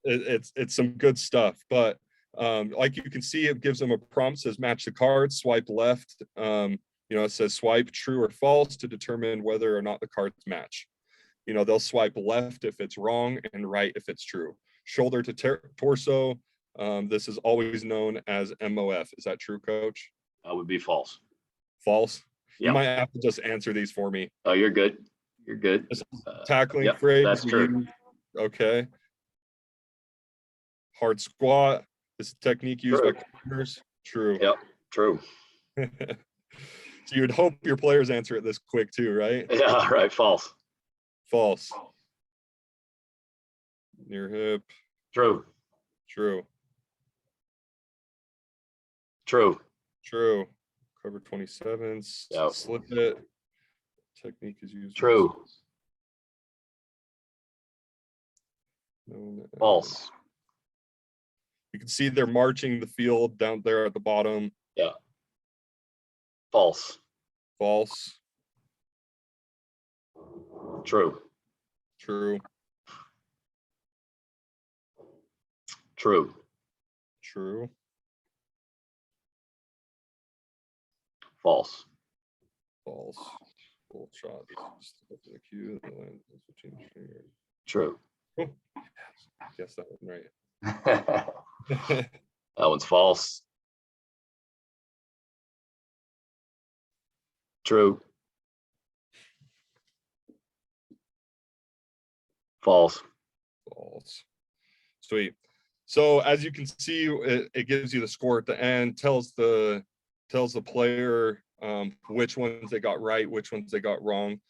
it's some good stuff. But like you can see, it gives them a prompt, says match the cards, swipe left. It says swipe true or false to determine whether or not the cards match. They'll swipe left if it's wrong and right if it's true. Shoulder to torso. This is always known as MOF. Is that true, Coach? That would be false. False? Yep. You might have to just answer these for me. Oh, you're good. You're good. Tackling yep, phrase. That's true. Okay. Hard squat. This is a technique used by corners. True. Yep. True. So you'd hope your players answer it this quick too, right? Yeah. Right. False. False. Near hip. True. True. True. True. Cover 27. Yep. Slip it. Technique is used. True. No, False. You can see they're marching the field down there at the bottom. Yeah. False. False. True. True. True. True. False. False. Full shot. True. Oh, guess that one right. That one's false. True. False. False. Sweet. So as you can see, it gives you the score at the end, tells the player which ones they got right, which ones they got wrong.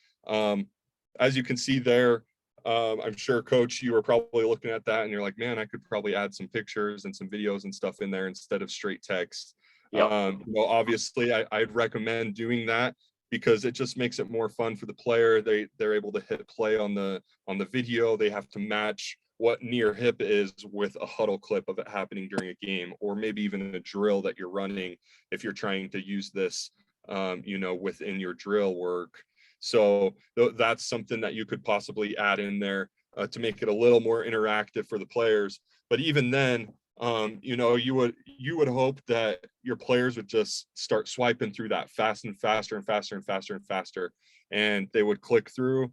As you can see there, I'm sure, Coach, you were probably looking at that and you're like, man, I could probably add some pictures and some videos and stuff in there instead of straight text. Yep. Obviously, I'd recommend doing that because it just makes it more fun for the player. They're able to hit play on the video. They have to match what near hip is with a huddle clip of it happening during a game, or maybe even a drill that you're running if you're trying to use this, within your drill work. So that's something that you could possibly add in there to make it a little more interactive for the players. But even then, you would hope that your players would just start swiping through that fast and faster and faster and faster and faster, and they would click through,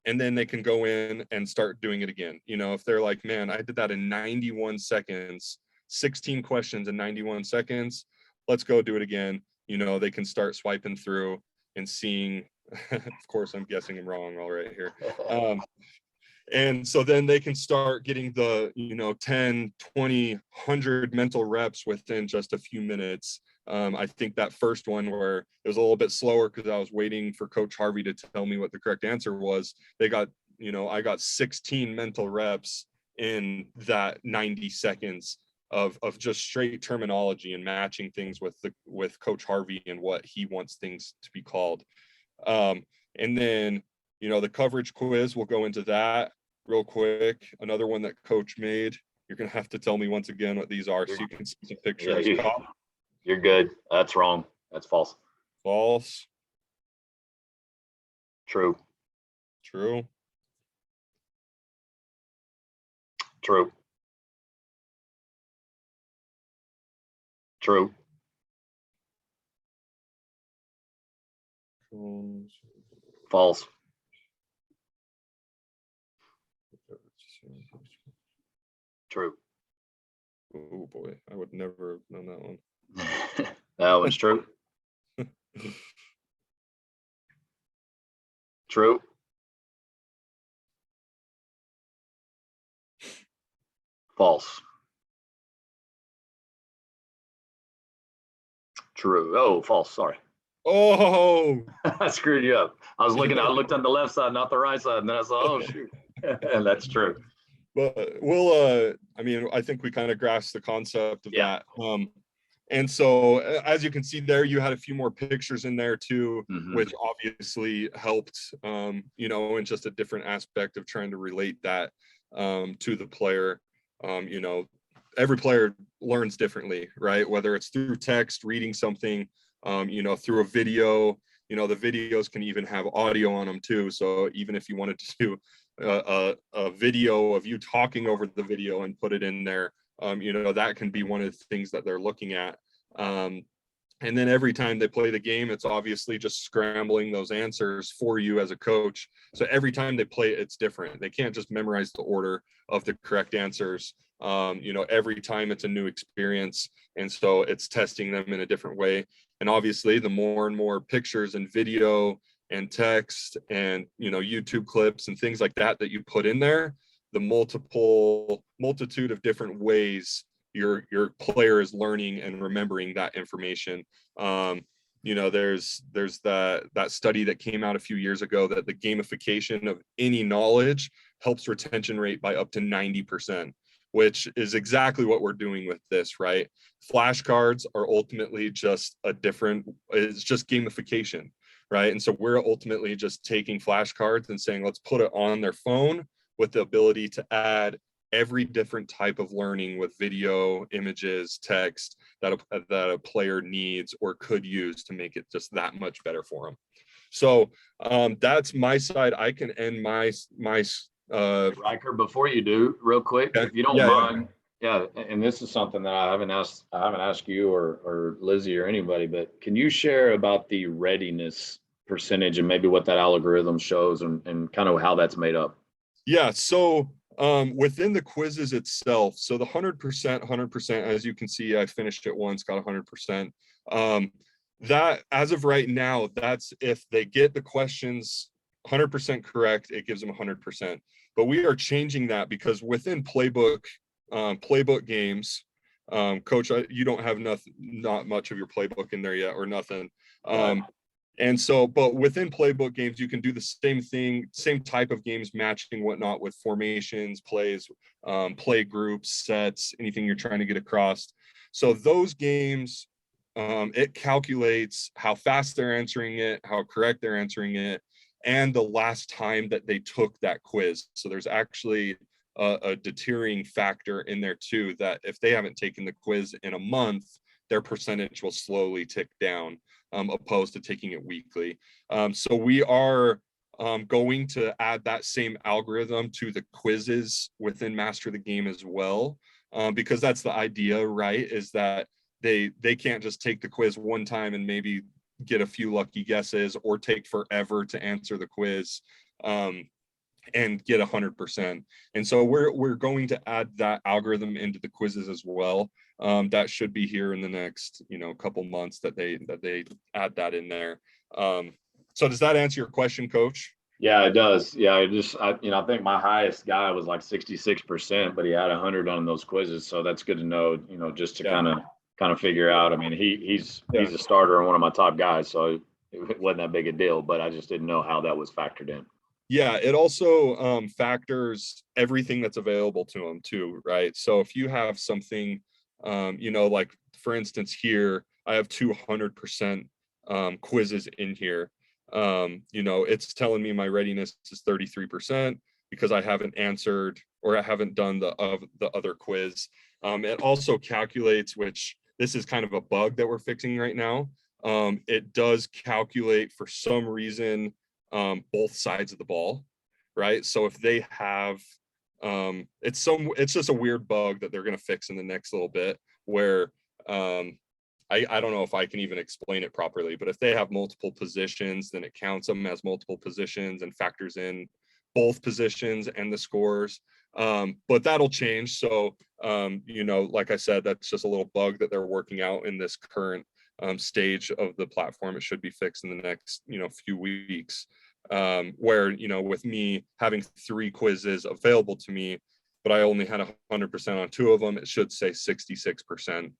and then they can go in and start doing it again. If they're like, man, I did that in 91 seconds, 16 questions in 91 seconds, let's go do it again. They can start swiping through and seeing, of course, I'm guessing I'm wrong all right here. And so then they can start getting the, 10, 20, 100 mental reps within just a few minutes. I think that first one where it was a little bit slower because I was waiting for Coach Harvey to tell me what the correct answer was. I got 16 mental reps in that 90 seconds of just straight terminology and matching things with Coach Harvey and what he wants things to be called. And then, the coverage quiz, we'll go into that. real quick. Another one that coach made. You're going to have to tell me once again what these are so you can see some pictures. Yeah, you're good. That's wrong. That's false. False. True. True. True. True. False. True. Oh boy, I would never have known that one. That one's true. True. False. True. Oh, false. Sorry. Oh, I screwed you up. I looked on the left side, not the right side, and then I saw, oh shoot. And that's true. but we'll I mean, I think we kind of grasped the concept of Yeah. that. And so as you can see there, you had a few more pictures in there too, which obviously helped, you know, in just a different aspect of trying to relate that to the player. You know, every player learns differently, right? Whether it's through text, reading something, you know, through a video, you know, the videos can even have audio on them too. So even if you wanted to do a video of you talking over the video and put it in there, you know, that can be one of the things that they're looking at. And then every time they play the game, it's obviously just scrambling those answers for you as a coach. So every time they play it, it's different. They can't just memorize the order of the correct answers. You know, every time it's a new experience. And so it's testing them in a different way. And obviously the more and more pictures and video and text and, you know, YouTube clips and things like that that you put in there, the multitude of different ways your player is learning and remembering that information. You know, there's that study that came out a few years ago that the gamification of any knowledge helps retention rate by up to 90%, which is exactly what we're doing with this, right? Flashcards are ultimately just it's just gamification, right? And so we're ultimately just taking flashcards and saying, let's put it on their phone with the ability to add every different type of learning with video, images, text that a player needs or could use to make it just that much better for them. So that's my side. I can end my Ryker, before you do, real quick, if you don't mind. Yeah, and this is something that I haven't asked you or Lizzie or anybody, but can you share about the readiness percentage and maybe what that algorithm shows and kind of how that's made up? Yeah, so within the quizzes itself, so the 100%, as you can see, I finished it once, got 100%. That, as of right now, that's if they get the questions 100% correct, it gives them 100%. But we are changing that because within playbook games, Coach, you don't have not much of your playbook in there yet or nothing. And so, but within playbook games, you can do the same thing, same type of games, matching whatnot with formations, plays, play groups, sets, anything you're trying to get across. So those games, it calculates how fast they're answering it, how correct they're answering it, and the last time that they took that quiz. So there's actually a deterring factor in there too, that if they haven't taken the quiz in a month, their percentage will slowly tick down, opposed to taking it weekly. So we are going to add that same algorithm to the quizzes within Master the Game as well, because that's the idea, right? Is that they can't just take the quiz one time and maybe get a few lucky guesses or take forever to answer the quiz and get 100%. And so we're going to add that algorithm into the quizzes as well. That should be here in the next, couple months that they add that in there. So does that answer your question, Coach? Yeah, it does. Yeah, I think my highest guy was like 66%, but he had 100 on those quizzes. So that's good to know, just to kind of figure out. I mean, he's a starter and one of my top guys, so it wasn't that big a deal, but I just didn't know how that was factored in. Yeah, it also factors everything that's available to them too, right? So if you have something, like for instance here, I have 200% quizzes in here. It's telling me my readiness is 33%. because I haven't answered or I haven't done the other quiz. It also calculates, which this is kind of a bug that we're fixing right now. It does calculate for some reason both sides of the ball, right? So if they have, it's just a weird bug that they're going to fix in the next little bit, where I don't know if I can even explain it properly, but if they have multiple positions, then it counts them as multiple positions and factors in both positions and the scores. But that'll change. So, you know, like I said, that's just a little bug that they're working out in this current stage of the platform. It should be fixed in the next, you know, few weeks, where, you know, with me having 3 quizzes available to me, but I only had 100% on 2 of them, it should say 66%.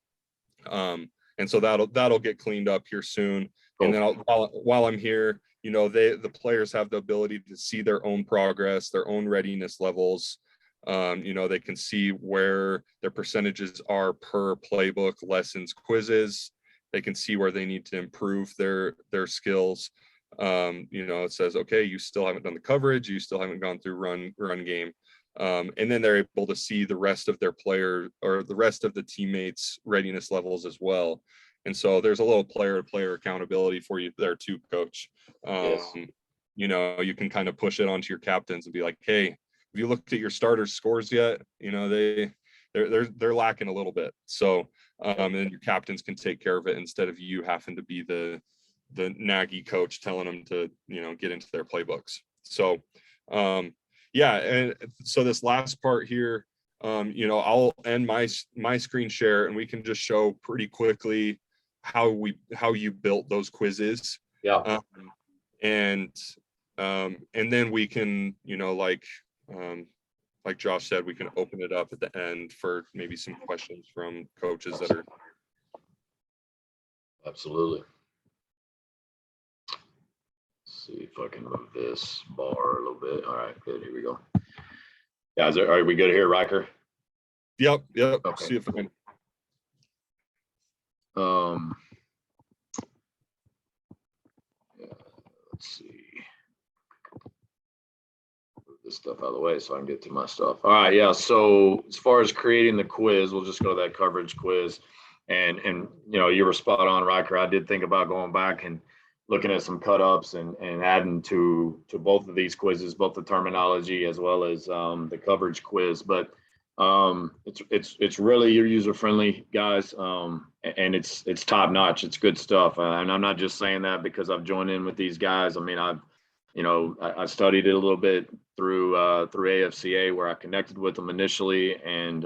And so that'll get cleaned up here soon. And then while I'm here, you know, the players have the ability to see their own progress, their own readiness levels. You know, they can see where their percentages are per playbook, lessons, quizzes. They can see where they need to improve their skills. You know, it says, okay, you still haven't done the coverage, you still haven't gone through run game. And then they're able to see the rest of their player or the rest of the teammates' readiness levels as well. And so there's a little player-to-player accountability for you there too, Coach. Yes. You know, you can kind of push it onto your captains and be like, hey, have you looked at your starters' scores yet? You know, they're lacking a little bit. So and your captains can take care of it instead of you having to be the naggy coach telling them to, you know, get into their playbooks. So yeah, and so this last part here, you know, I'll end my screen share and we can just show pretty quickly how you built those quizzes. Yeah. And then we can, you know, like Josh said, we can open it up at the end for maybe some questions from coaches that are. Absolutely. Let's see if I can move this bar a little bit. All right, good. Here we go. Guys, are we good here, Ryker? Yep. Okay. See if I can. Yeah, let's see. Move this stuff out of the way so I can get to my stuff. All right, yeah. So as far as creating the quiz, we'll just go to that coverage quiz. And you know, you were spot on, Ryker. I did think about going back and looking at some cut ups and adding to both of these quizzes, both the terminology as well as the coverage quiz. But it's really user friendly, guys, and it's top notch. It's good stuff, and I'm not just saying that because I've joined in with these guys. I mean, I studied it a little bit through AFCA, where I connected with them initially, and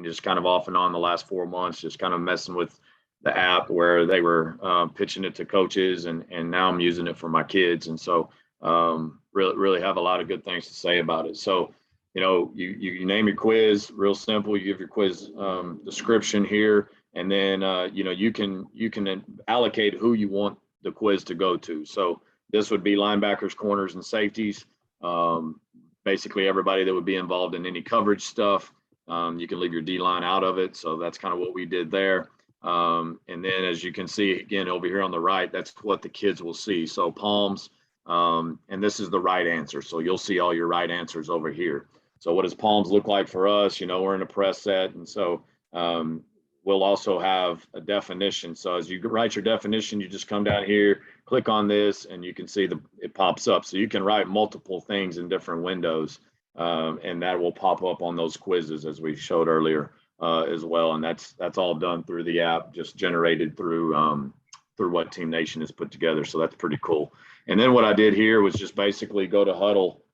just kind of off and on the last 4 months, just kind of messing with the app where they were pitching it to coaches, and now I'm using it for my kids. And so really have a lot of good things to say about it. So, you know, you name your quiz, real simple. You give your quiz description here, and then you know, you can allocate who you want the quiz to go to. So this would be linebackers, corners, and safeties. Basically everybody that would be involved in any coverage stuff. You can leave your D-line out of it. So that's kind of what we did there. And then as you can see again over here on the right, that's what the kids will see. So palms, and this is the right answer. So you'll see all your right answers over here. So what does palms look like for us? You know, we're in a press set. And so we'll also have a definition. So as you write your definition, you just come down here, click on this, and you can see it pops up. So you can write multiple things in different windows, and that will pop up on those quizzes as we showed earlier as well. And that's all done through the app, just generated through what Team Nation has put together. So that's pretty cool. And then what I did here was just basically go to Huddle,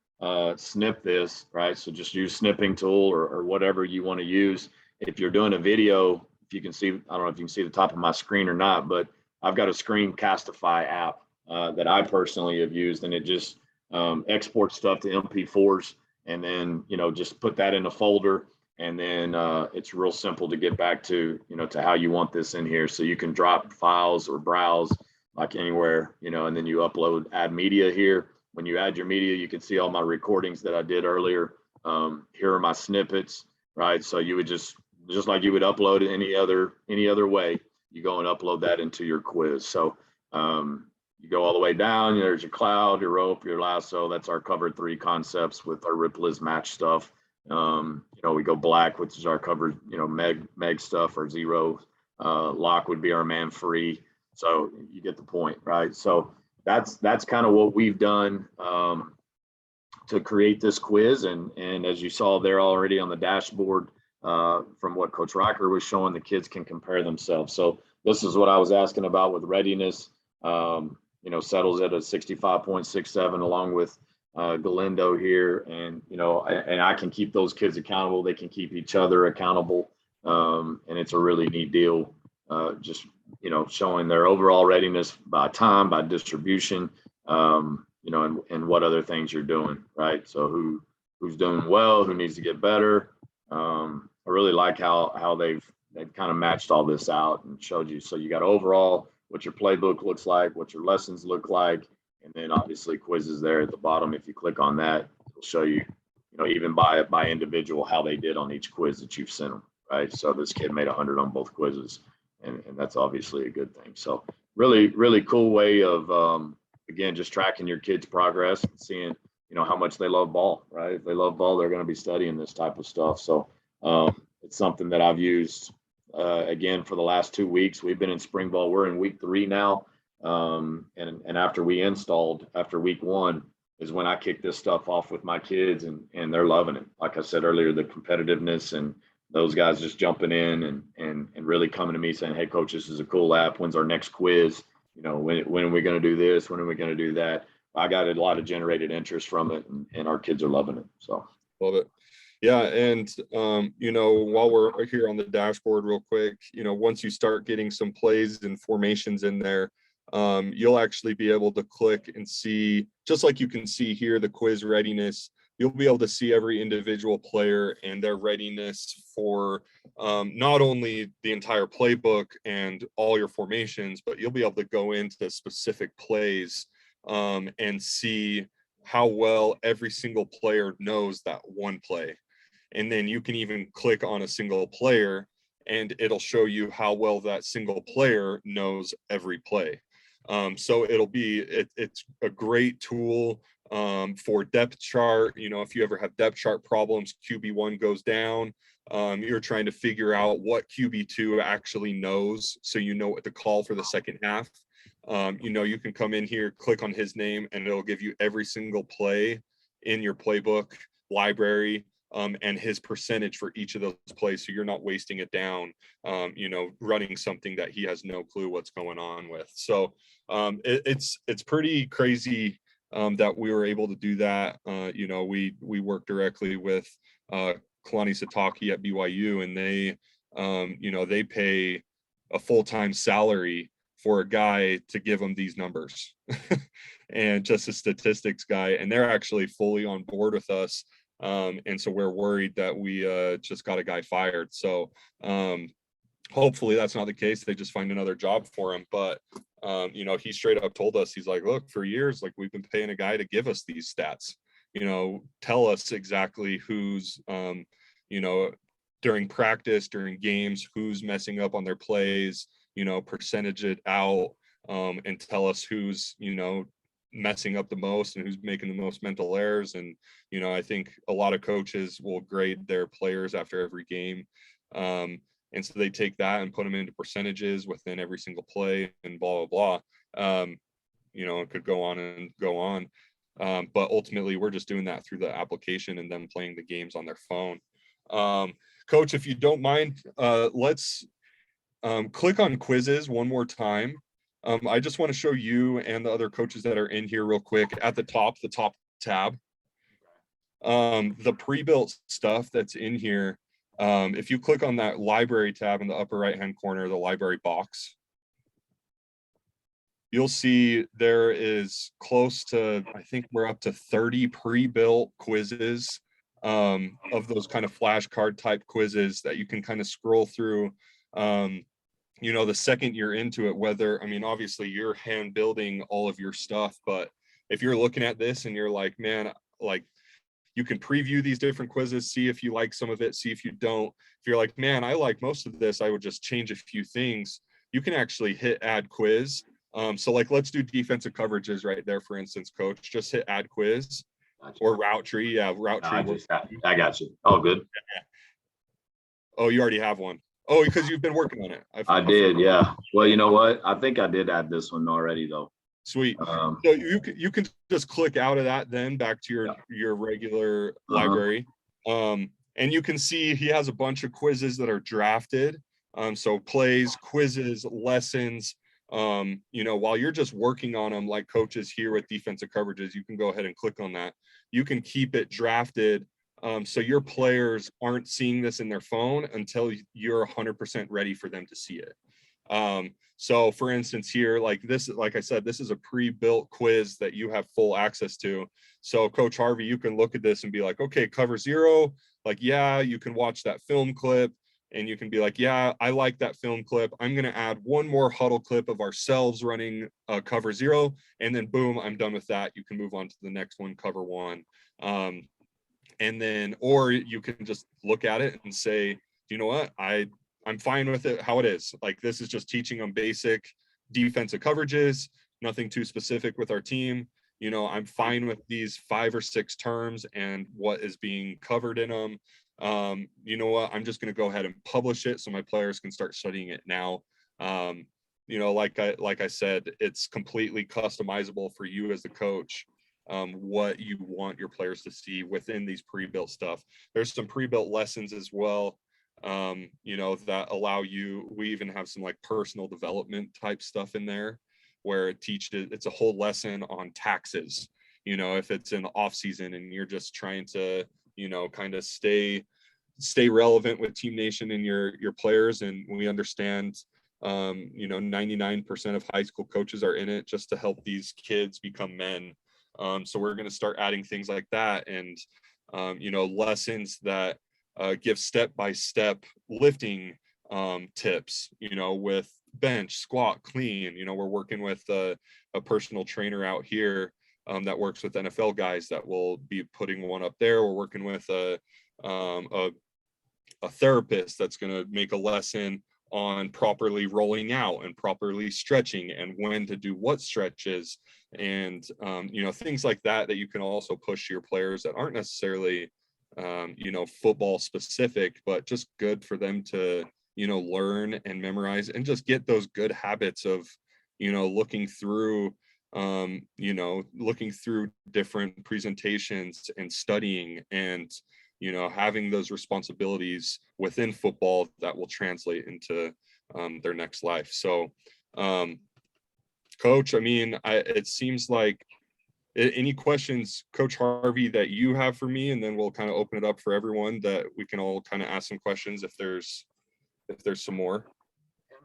snip this, right? So just use snipping tool or whatever you want to use. If you're doing a video, if you can see, I don't know if you can see the top of my screen or not, but I've got a Screencastify app that I personally have used, and it just exports stuff to MP4s, and then, you know, just put that in a folder. And then it's real simple to get back to, you know, to how you want this in here. So you can drop files or browse like anywhere, you know, and then you upload, add media here. When you add your media, you can see all my recordings that I did earlier. Here are my snippets, right? So you would just like you would upload it any other way, you go and upload that into your quiz. So you go all the way down, there's your cloud, your rope, your lasso. That's our cover 3 concepts with our ripple is match stuff. We go black, which is our cover, meg stuff, or zero. Lock would be our man free. So you get the point, right? So that's kind of what we've done to create this quiz. And as you saw there already on the dashboard, from what Coach Ryker was showing, the kids can compare themselves. So this is what I was asking about with readiness. Settles at a 65.67 along with Galindo here. And, and I can keep those kids accountable. They can keep each other accountable. And it's a really neat deal. Just, showing their overall readiness by time, by distribution, and what other things you're doing, right? So who's doing well, who needs to get better. I really like how they've kind of matched all this out and showed you. So you got overall what your playbook looks like, what your lessons look like, and then obviously quizzes there at the bottom. If you click on that, it'll show you, even by individual, how they did on each quiz that you've sent them, right? So this kid made 100 on both quizzes, and that's obviously a good thing. So really, really cool way of, again, just tracking your kids' progress and seeing, how much they love ball, right? If they love ball, they're going to be studying this type of stuff. So it's something that I've used, again, for the last 2 weeks. We've been in spring ball. We're in week 3 now. And after we installed, after week 1 is when I kicked this stuff off with my kids, and they're loving it. Like I said earlier, the competitiveness and those guys just jumping in and really coming to me saying, hey, coach, this is a cool app. When's our next quiz? When are we going to do this? When are we going to do that? I got a lot of generated interest from it, and our kids are loving it. So love it. Yeah. And, while we're here on the dashboard real quick, once you start getting some plays and formations in there, you'll actually be able to click and see, just like you can see here, the quiz readiness. You'll be able to see every individual player and their readiness for not only the entire playbook and all your formations, but you'll be able to go into specific plays and see how well every single player knows that one play. And then you can even click on a single player and it'll show you how well that single player knows every play. So it's a great tool for depth chart. If you ever have depth chart problems, QB1 goes down, you're trying to figure out what QB2 actually knows, so you know what to call for the second half. You can come in here, click on his name, and it'll give you every single play in your playbook library, and his percentage for each of those plays, so you're not wasting it down, running something that he has no clue what's going on with. So it's pretty crazy that we were able to do that. We work directly with Kalani Sataki at BYU, and they pay a full-time salary for a guy to give them these numbers and just a statistics guy, and they're actually fully on board with us. And so we're worried that we just got a guy fired. So hopefully that's not the case. They just find another job for him. But he straight up told us, he's like, look, for years, like, we've been paying a guy to give us these stats, tell us exactly who's, during practice, during games, who's messing up on their plays, percentage it out, and tell us who's, messing up the most and who's making the most mental errors. And, I think a lot of coaches will grade their players after every game. And so they take that and put them into percentages within every single play and blah, blah, blah. It could go on and go on. But ultimately we're just doing that through the application and them playing the games on their phone. Coach, if you don't mind, let's click on quizzes one more time. I just want to show you and the other coaches that are in here real quick at the top tab. The pre-built stuff that's in here. If you click on that library tab in the upper right-hand corner, the library box, you'll see there is close to, I think we're up to 30 pre-built quizzes, of those kind of flashcard type quizzes that you can kind of scroll through. The second you're into it, obviously you're hand building all of your stuff, but if you're looking at this and you're like, man, like, you can preview these different quizzes, see if you like some of it, see if you don't. If you're like, man, I like most of this, I would just change a few things, you can actually hit add quiz, So like, let's do defensive coverages right there, for instance, coach. Just hit add quiz Gotcha. or route tree. Yeah, route No, tree. I got you. Oh, good. Oh, you already have one. Oh, because you've been working on it. I did, yeah. Well, you know what? I think I did add this one already, though. Sweet. So you can just click out of that, then back to your regular library. And you can see he has a bunch of quizzes that are drafted. So plays, quizzes, lessons. While you're just working on them, like coaches here with defensive coverages, you can go ahead and click on that. You can keep it drafted. So your players aren't seeing this in their phone until you're 100% ready for them to see it. So for instance, here, like this, like I said, this is a pre-built quiz that you have full access to. So Coach Harvey, you can look at this and be like, okay, cover zero. Like, yeah, you can watch that film clip and you can be like, yeah, I like that film clip. I'm going to add one more huddle clip of ourselves running cover zero. And then boom, I'm done with that. You can move on to the next one, cover one. And then, or you can just look at it and say, you know what, I'm fine with it how it is. Like, this is just teaching them basic defensive coverages, nothing too specific with our team. I'm fine with these 5 or 6 terms and what is being covered in them. You know what, I'm just going to go ahead and publish it so my players can start studying it now. Like I said, it's completely customizable for you as the coach. What you want your players to see within these pre-built stuff. There's some pre-built lessons as well, that allow you. We even have some like personal development type stuff in there where it's a whole lesson on taxes. If it's in the off season and you're just trying to, kind of stay relevant with Team Nation and your players. And we understand, 99% of high school coaches are in it just to help these kids become men. So we're going to start adding things like that and, lessons that give step-by-step lifting tips, with bench, squat, clean. We're working with a personal trainer out here that works with NFL guys that will be putting one up there. We're working with a therapist that's going to make a lesson on properly rolling out and properly stretching and when to do what stretches and things like that you can also push your players that aren't necessarily football specific, but just good for them to learn and memorize and just get those good habits of looking through different presentations and studying and having those responsibilities within football that will translate into their next life. So Coach, it seems like any questions, Coach Harvey, that you have for me, and then we'll kind of open it up for everyone that we can all kind of ask some questions if there's some more.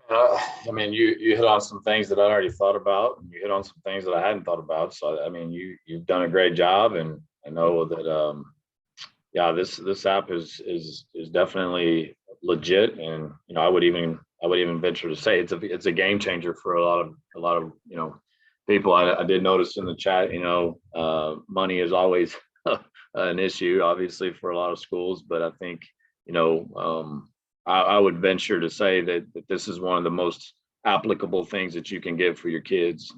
You hit on some things that I already thought about, and you hit on some things that I hadn't thought about. So you've done a great job, and I know that this app is definitely legit, and I would even venture to say it's a game changer for a lot of people. I did notice in the chat, money is always an issue, obviously, for a lot of schools, but I think I would venture to say that this is one of the most applicable things that you can get for your kids.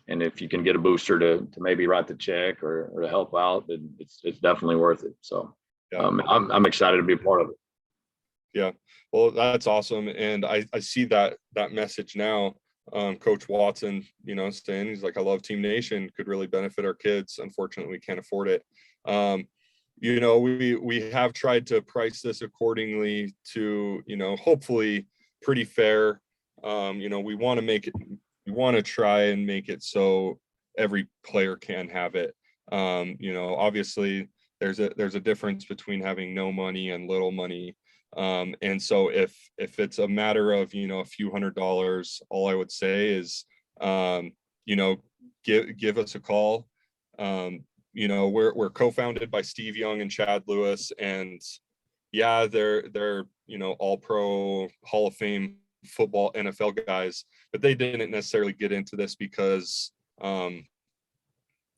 And if you can get a booster to maybe write the check or to help out, then it's definitely worth it. So I'm excited to be a part of it. Yeah, well, that's awesome. And I see that message now. Coach Watson, saying he's like, I love Team Nation, could really benefit our kids. Unfortunately, we can't afford it. We have tried to price this accordingly to, hopefully pretty fair. We want to try and make it so every player can have it. Obviously there's a difference between having no money and little money. And so if it's a matter of, a few $100s, all I would say is, give us a call. We're co-founded by Steve Young and Chad Lewis, and yeah, they're all pro Hall of Fame football NFL guys, but they didn't necessarily get into this because they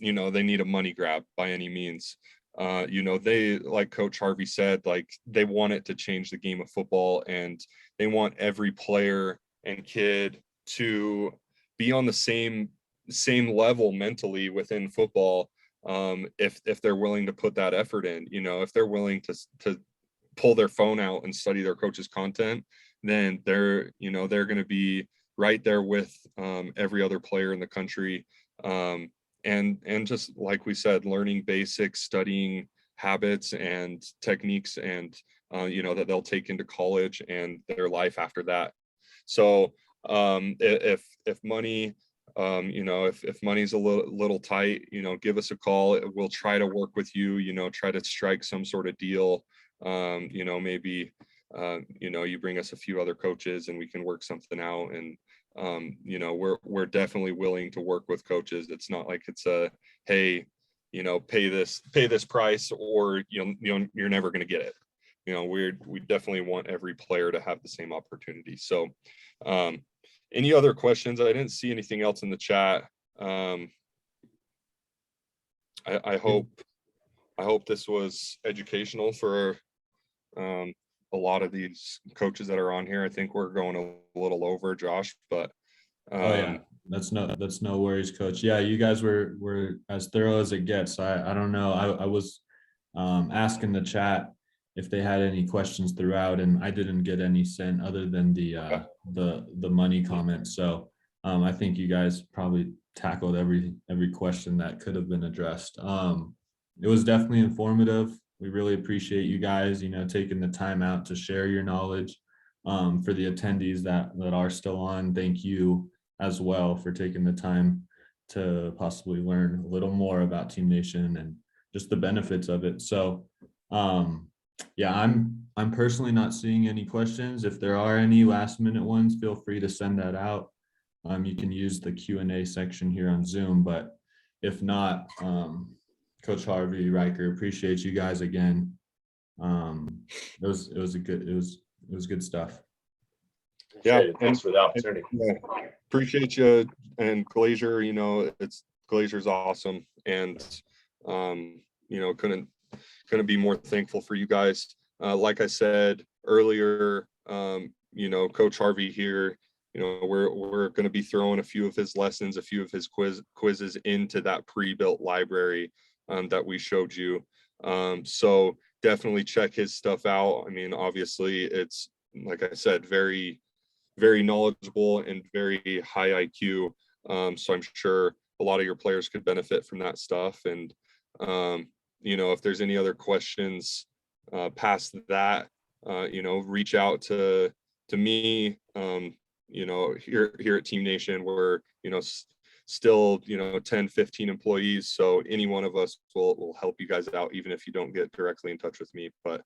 need a money grab by any means. They, like Coach Harvey said, like they want it to change the game of football, and they want every player and kid to be on the same level mentally within football, if they're willing to put that effort in. If they're willing to pull their phone out and study their coach's content, then they're going to be right there with every other player in the country. And just like we said, learning basics, studying habits and techniques, and that they'll take into college and their life after that. So if money, if money's a little tight, give us a call. We'll try to work with you, try to strike some sort of deal. Maybe you bring us a few other coaches and we can work something out. And we're definitely willing to work with coaches. It's not like it's a, hey, pay this price, or you're never going to get it. We definitely want every player to have the same opportunity. So any other questions? I didn't see anything else in the chat. I hope this was educational for a lot of these coaches that are on here. I think we're going a little over, Josh, but oh yeah, that's no worries, Coach. Yeah, you guys were as thorough as it gets. I don't know. I was asking the chat if they had any questions throughout, and I didn't get any sent other than the money comment. So I think you guys probably tackled every question that could have been addressed. It was definitely informative. We really appreciate you guys, taking the time out to share your knowledge. For the attendees that are still on, thank you as well for taking the time to possibly learn a little more about Team Nation and just the benefits of it. So yeah, I'm personally not seeing any questions. If there are any last minute ones, feel free to send that out. You can use the Q&A section here on Zoom, but if not, Coach Harvey, Ryker, appreciate you guys again. It was good stuff. Yeah, thanks for the opportunity. Yeah, appreciate you. And Glazier, Glazier's awesome, and couldn't be more thankful for you guys. Like I said earlier, Coach Harvey here, we're going to be throwing a few of his lessons, a few of his quizzes into that pre-built library that we showed you. So definitely check his stuff out. I mean, obviously it's, like I said, very, very knowledgeable and very high IQ. So I'm sure a lot of your players could benefit from that stuff. And, if there's any other questions past that, reach out to me, here at Team Nation. We're, still 10, 15 employees, so any one of us will help you guys out, even if you don't get directly in touch with me. But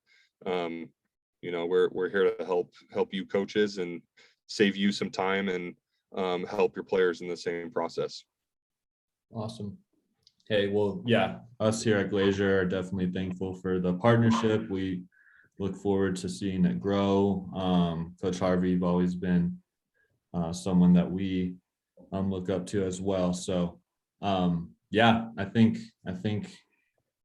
we're here to help you coaches and save you some time and help your players in the same process. Awesome. Hey, well, yeah, us here at Glazier are definitely thankful for the partnership. We look forward to seeing it grow. Coach Harvey, you've always been someone that we look up to as well. So yeah, I think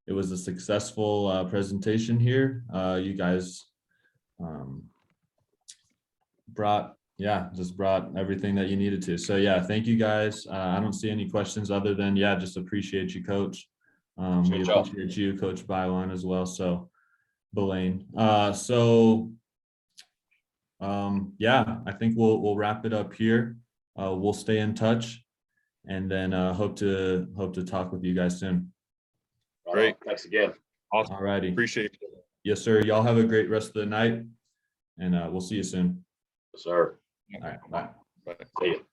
it was a successful presentation here. You guys brought everything that you needed to. So yeah, thank you guys. I don't see any questions other than, just appreciate you, Coach. We appreciate you, Coach Byline, as well. So Belaine. Yeah, I think we'll wrap it up here. We'll stay in touch, and then hope to talk with you guys soon. Great. Thanks again. Awesome. All righty. Appreciate it. Yes, sir. Y'all have a great rest of the night, and we'll see you soon. Yes, sir. All right. Bye. Bye. See you.